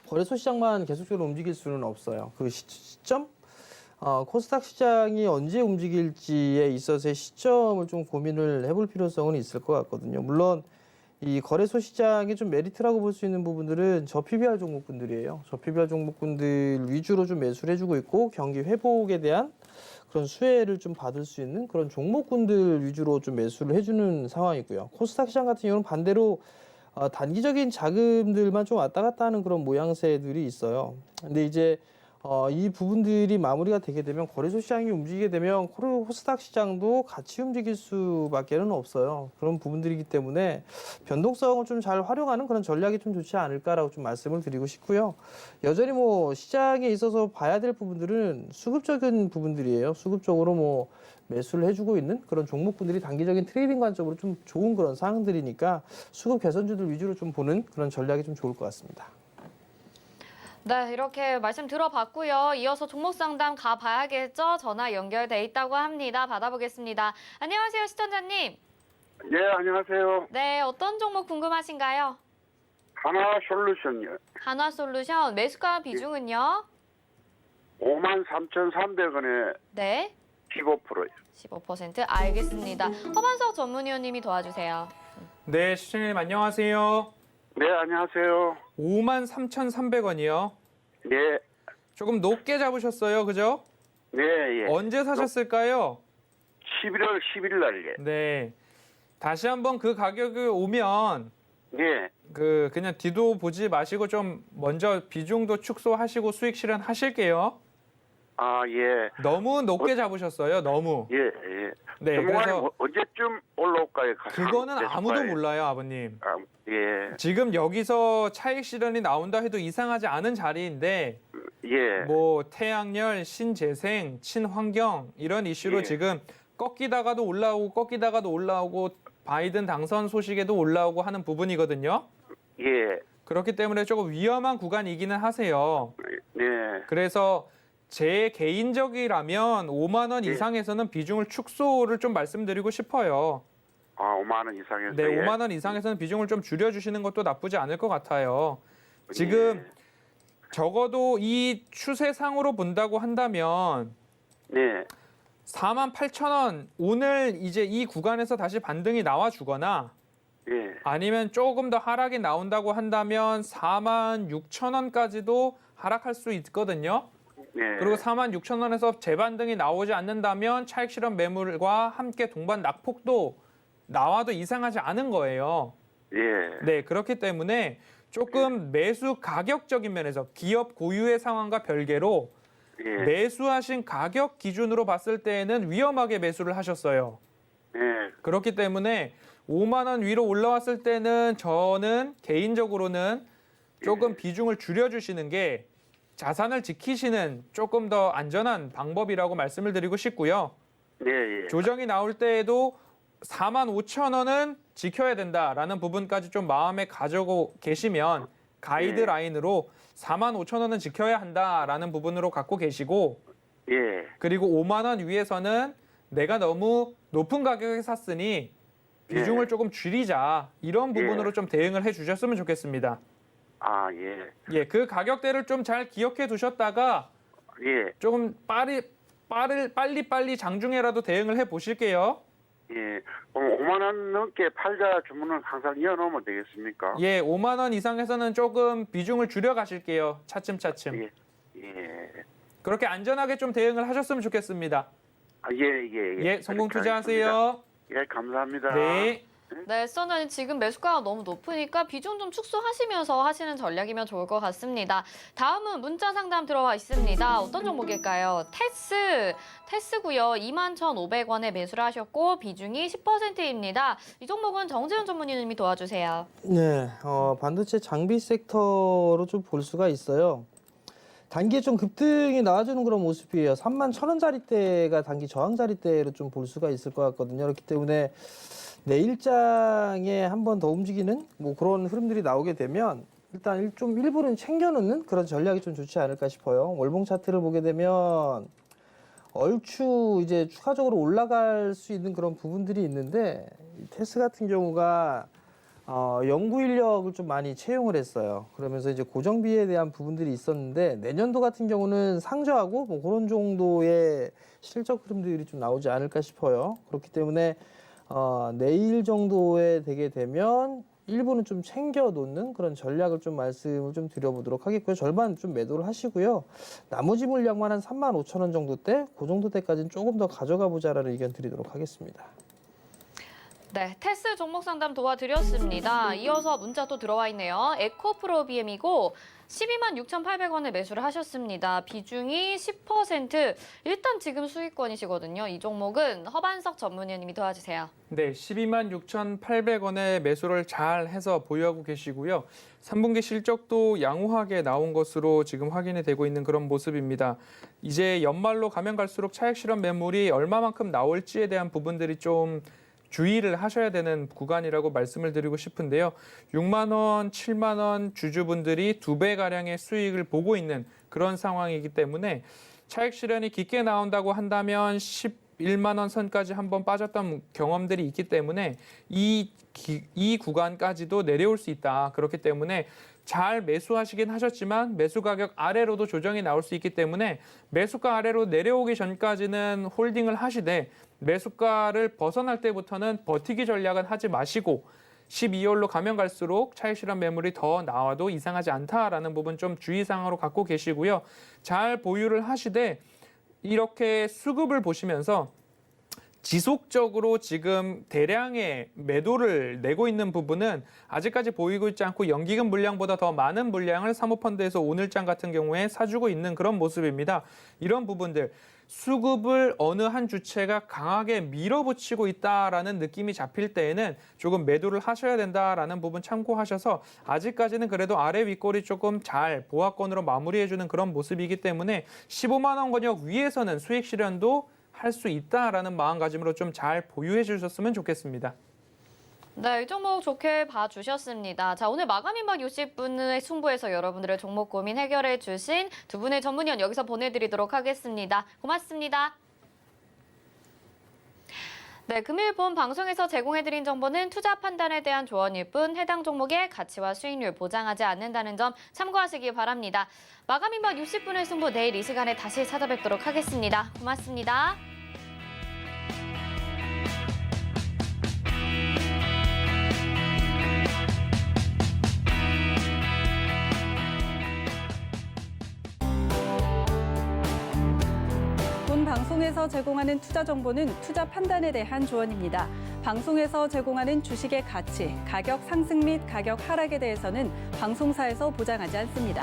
[SPEAKER 4] 거래소 시장만 계속적으로 움직일 수는 없어요. 그 시점? 코스닥 시장이 언제 움직일지에 있어서의 시점을 좀 고민을 해볼 필요성은 있을 것 같거든요. 물론 이 거래소 시장의 좀 메리트라고 볼 수 있는 부분들은 저PBR 종목군들이에요. 저PBR 종목군들 위주로 좀 매수를 해주고 있고 경기 회복에 대한 그런 수혜를 좀 받을 수 있는 그런 종목군들 위주로 좀 매수를 해주는 상황이고요. 코스닥 시장 같은 경우는 반대로 단기적인 자금들만 좀 왔다 갔다 하는 그런 모양새들이 있어요. 근데 이제 이 부분들이 마무리가 되게 되면 거래소 시장이 움직이게 되면 코스닥 시장도 같이 움직일 수밖에는 없어요. 그런 부분들이기 때문에 변동성을 좀 잘 활용하는 그런 전략이 좀 좋지 않을까라고 좀 말씀을 드리고 싶고요. 여전히 뭐 시장에 있어서 봐야 될 부분들은 수급적인 부분들이에요. 수급적으로 뭐 매수를 해주고 있는 그런 종목군들이 단기적인 트레이딩 관점으로 좀 좋은 그런 상황들이니까 수급 개선주들 위주로 좀 보는 그런 전략이 좀 좋을 것 같습니다.
[SPEAKER 2] 네, 이렇게 말씀 들어봤고요. 이어서 종목 상담 가봐야겠죠? 전화 연결돼 있다고 합니다. 받아보겠습니다. 안녕하세요, 시청자님.
[SPEAKER 10] 네, 안녕하세요.
[SPEAKER 2] 네, 어떤 종목 궁금하신가요?
[SPEAKER 10] 하나솔루션이요.
[SPEAKER 2] 한화솔루션 매수가 비중은요?
[SPEAKER 10] 53,300원에
[SPEAKER 2] 네,
[SPEAKER 10] 15%요.
[SPEAKER 2] 15% 알겠습니다. 허반석 전문위원님이 도와주세요.
[SPEAKER 5] 네, 시청자님 안녕하세요.
[SPEAKER 10] 네, 안녕하세요.
[SPEAKER 5] 53,300원이요.
[SPEAKER 10] 네,
[SPEAKER 5] 조금 높게 잡으셨어요, 그죠?
[SPEAKER 10] 네, 예.
[SPEAKER 5] 언제 사셨을까요?
[SPEAKER 10] 11월 10일 날, 예.
[SPEAKER 5] 네. 다시 한번 그 가격이 오면
[SPEAKER 10] 예.
[SPEAKER 5] 그냥 뒤도 보지 마시고 좀 먼저 비중도 축소하시고 수익 실현하실게요.
[SPEAKER 10] 아, 예.
[SPEAKER 5] 너무 높게 잡으셨어요. 너무.
[SPEAKER 10] 예, 예.
[SPEAKER 5] 네,
[SPEAKER 10] 전문가님
[SPEAKER 5] 그래서
[SPEAKER 10] 언제쯤 올라올까요?
[SPEAKER 5] 그거는 아무도
[SPEAKER 10] 매수가에?
[SPEAKER 5] 몰라요, 아버님.
[SPEAKER 10] 아, 예.
[SPEAKER 5] 지금 여기서 차익 실현이 나온다 해도 이상하지 않은 자리인데
[SPEAKER 10] 예.
[SPEAKER 5] 뭐 태양열, 신재생, 친환경 이런 이슈로
[SPEAKER 10] 예.
[SPEAKER 5] 지금 꺾이다가도 올라오고 바이든 당선 소식에도 올라오고 하는 부분이거든요.
[SPEAKER 10] 예.
[SPEAKER 5] 그렇기 때문에 조금 위험한 구간이기는 하세요.
[SPEAKER 10] 네.
[SPEAKER 5] 그래서 제 개인적이라면 5만 원
[SPEAKER 10] 예.
[SPEAKER 5] 이상에서는 비중을 축소를 좀 말씀드리고 싶어요.
[SPEAKER 10] 아, 5만 원 이상에서.
[SPEAKER 5] 네,
[SPEAKER 10] 예.
[SPEAKER 5] 5만 원 이상에서는 비중을 좀 줄여주시는 것도 나쁘지 않을 것 같아요. 지금 적어도 이 추세상으로 본다고 한다면
[SPEAKER 10] 네.
[SPEAKER 5] 48,000원 오늘 이제 이 구간에서 다시 반등이 나와주거나
[SPEAKER 10] 예.
[SPEAKER 5] 아니면 조금 더 하락이 나온다고 한다면 46,000원까지도 하락할 수 있거든요.
[SPEAKER 10] 네.
[SPEAKER 5] 그리고 46,000원에서 재반등이 나오지 않는다면 차익 실현 매물과 함께 동반 낙폭도 나와도 이상하지 않은 거예요.
[SPEAKER 10] 예.
[SPEAKER 5] 네, 그렇기 때문에 조금 매수 가격적인 면에서 기업 고유의 상황과 별개로
[SPEAKER 10] 예.
[SPEAKER 5] 매수하신 가격 기준으로 봤을 때에는 위험하게 매수를 하셨어요.
[SPEAKER 10] 예.
[SPEAKER 5] 그렇기 때문에 5만 원 위로 올라왔을 때는 저는 개인적으로는 조금 비중을 줄여주시는 게 자산을 지키시는 조금 더 안전한 방법이라고 말씀을 드리고 싶고요.
[SPEAKER 10] 네, 예.
[SPEAKER 5] 조정이 나올 때에도 45,000원은 지켜야 된다라는 부분까지 좀 마음에 가지고 계시면 가이드라인으로 45,000원은 지켜야 한다라는 부분으로 갖고 계시고
[SPEAKER 10] 예.
[SPEAKER 5] 그리고 5만 원 위에서는 내가 너무 높은 가격에 샀으니 비중을 조금 줄이자 이런 부분으로 좀 대응을 해주셨으면 좋겠습니다.
[SPEAKER 10] 아, 예.
[SPEAKER 5] 예, 그 가격대를 좀 잘 기억해 두셨다가
[SPEAKER 10] 예.
[SPEAKER 5] 조금 빨리 장중에라도 대응을 해 보실게요.
[SPEAKER 10] 예. 그럼 5만 원 넘게 팔자 주문은 항상 이어놓으면 되겠습니까?
[SPEAKER 5] 예, 5만 원 이상에서는 조금 비중을 줄여 가실게요. 차츰차츰.
[SPEAKER 10] 예. 예.
[SPEAKER 5] 그렇게 안전하게 좀 대응을 하셨으면 좋겠습니다.
[SPEAKER 10] 아, 예.
[SPEAKER 5] 예, 성공 투자하세요.
[SPEAKER 10] 예, 감사합니다.
[SPEAKER 5] 네.
[SPEAKER 2] 네, 선생님 지금 매수가가 너무 높으니까 비중 좀 축소하시면서 하시는 전략이면 좋을 것 같습니다. 다음은 문자 상담 들어와 있습니다. 어떤 종목일까요? 테스고요. 21,500원에 매수를 하셨고 비중이 10%입니다. 이 종목은 정재훈 전문위원님이 도와주세요.
[SPEAKER 4] 네, 반도체 장비 섹터로 좀 볼 수가 있어요. 단기에 좀 급등이 나와주는 그런 모습이에요. 31,000원짜리대가 단기 저항자리대로 좀 볼 수가 있을 것 같거든요. 그렇기 때문에 내일장에 한 번 더 움직이는 뭐 그런 흐름들이 나오게 되면 일단 좀 일부는 챙겨놓는 그런 전략이 좀 좋지 않을까 싶어요. 월봉 차트를 보게 되면 얼추 이제 추가적으로 올라갈 수 있는 그런 부분들이 있는데 테스 같은 경우가 연구 인력을 좀 많이 채용을 했어요. 그러면서 이제 고정비에 대한 부분들이 있었는데 내년도 같은 경우는 상저하고 뭐 그런 정도의 실적 흐름들이 좀 나오지 않을까 싶어요. 그렇기 때문에 내일 정도에 되게 되면 일부는 좀 챙겨 놓는 그런 전략을 좀 말씀을 좀 드려보도록 하겠고요. 절반 좀 매도를 하시고요. 나머지 물량만 한 35,000원 정도 대, 그 정도 때까지는 조금 더 가져가 보자라는 의견 드리도록 하겠습니다.
[SPEAKER 2] 네, 테스 종목 상담 도와드렸습니다. 이어서 문자 또 들어와 있네요. 에코프로비엠이고 126,800원에 매수를 하셨습니다. 비중이 10%. 일단 지금 수익권이시거든요. 이 종목은 허반석 전문위원님이 도와주세요.
[SPEAKER 5] 네, 126,800원에 매수를 잘 해서 보유하고 계시고요. 3분기 실적도 양호하게 나온 것으로 지금 확인이 되고 있는 그런 모습입니다. 이제 연말로 가면 갈수록 차익 실현 매물이 얼마만큼 나올지에 대한 부분들이 좀 주의를 하셔야 되는 구간이라고 말씀을 드리고 싶은데요. 6만 원, 7만 원 주주분들이 2배가량의 수익을 보고 있는 그런 상황이기 때문에 차익 실현이 깊게 나온다고 한다면 11만 원 선까지 한번 빠졌던 경험들이 있기 때문에 이 구간까지도 내려올 수 있다. 그렇기 때문에 잘 매수하시긴 하셨지만 매수 가격 아래로도 조정이 나올 수 있기 때문에 매수가 아래로 내려오기 전까지는 홀딩을 하시되 매수가를 벗어날 때부터는 버티기 전략은 하지 마시고 12월로 가면 갈수록 차익 실현 매물이 더 나와도 이상하지 않다라는 부분 좀 주의사항으로 갖고 계시고요. 잘 보유를 하시되 이렇게 수급을 보시면서 지속적으로 지금 대량의 매도를 내고 있는 부분은 아직까지 보이고 있지 않고 연기금 물량보다 더 많은 물량을 사모펀드에서 오늘장 같은 경우에 사주고 있는 그런 모습입니다. 이런 부분들 수급을 어느 한 주체가 강하게 밀어붙이고 있다라는 느낌이 잡힐 때에는 조금 매도를 하셔야 된다라는 부분 참고하셔서 아직까지는 그래도 아래 윗골이 조금 잘 보합권으로 마무리해주는 그런 모습이기 때문에 15만 원 권역 위에서는 수익 실현도 할 수 있다라는 마음가짐으로 좀 잘 보유해 주셨으면 좋겠습니다.
[SPEAKER 2] 네, 이 종목 좋게 봐주셨습니다. 자, 오늘 마감인박 60분의 승부에서 여러분들의 종목 고민 해결해 주신 두 분의 전문위원 여기서 보내드리도록 하겠습니다. 고맙습니다. 네, 금요일 본 방송에서 제공해드린 정보는 투자 판단에 대한 조언일 뿐 해당 종목의 가치와 수익률 보장하지 않는다는 점 참고하시기 바랍니다. 마감인박 60분의 승부 내일 이 시간에 다시 찾아뵙도록 하겠습니다. 고맙습니다.
[SPEAKER 1] 본 방송에서 제공하는 투자 정보는 투자 판단에 대한 조언입니다. 방송에서 제공하는 주식의 가치, 가격 상승 및 가격 하락에 대해서는 방송사에서 보장하지 않습니다.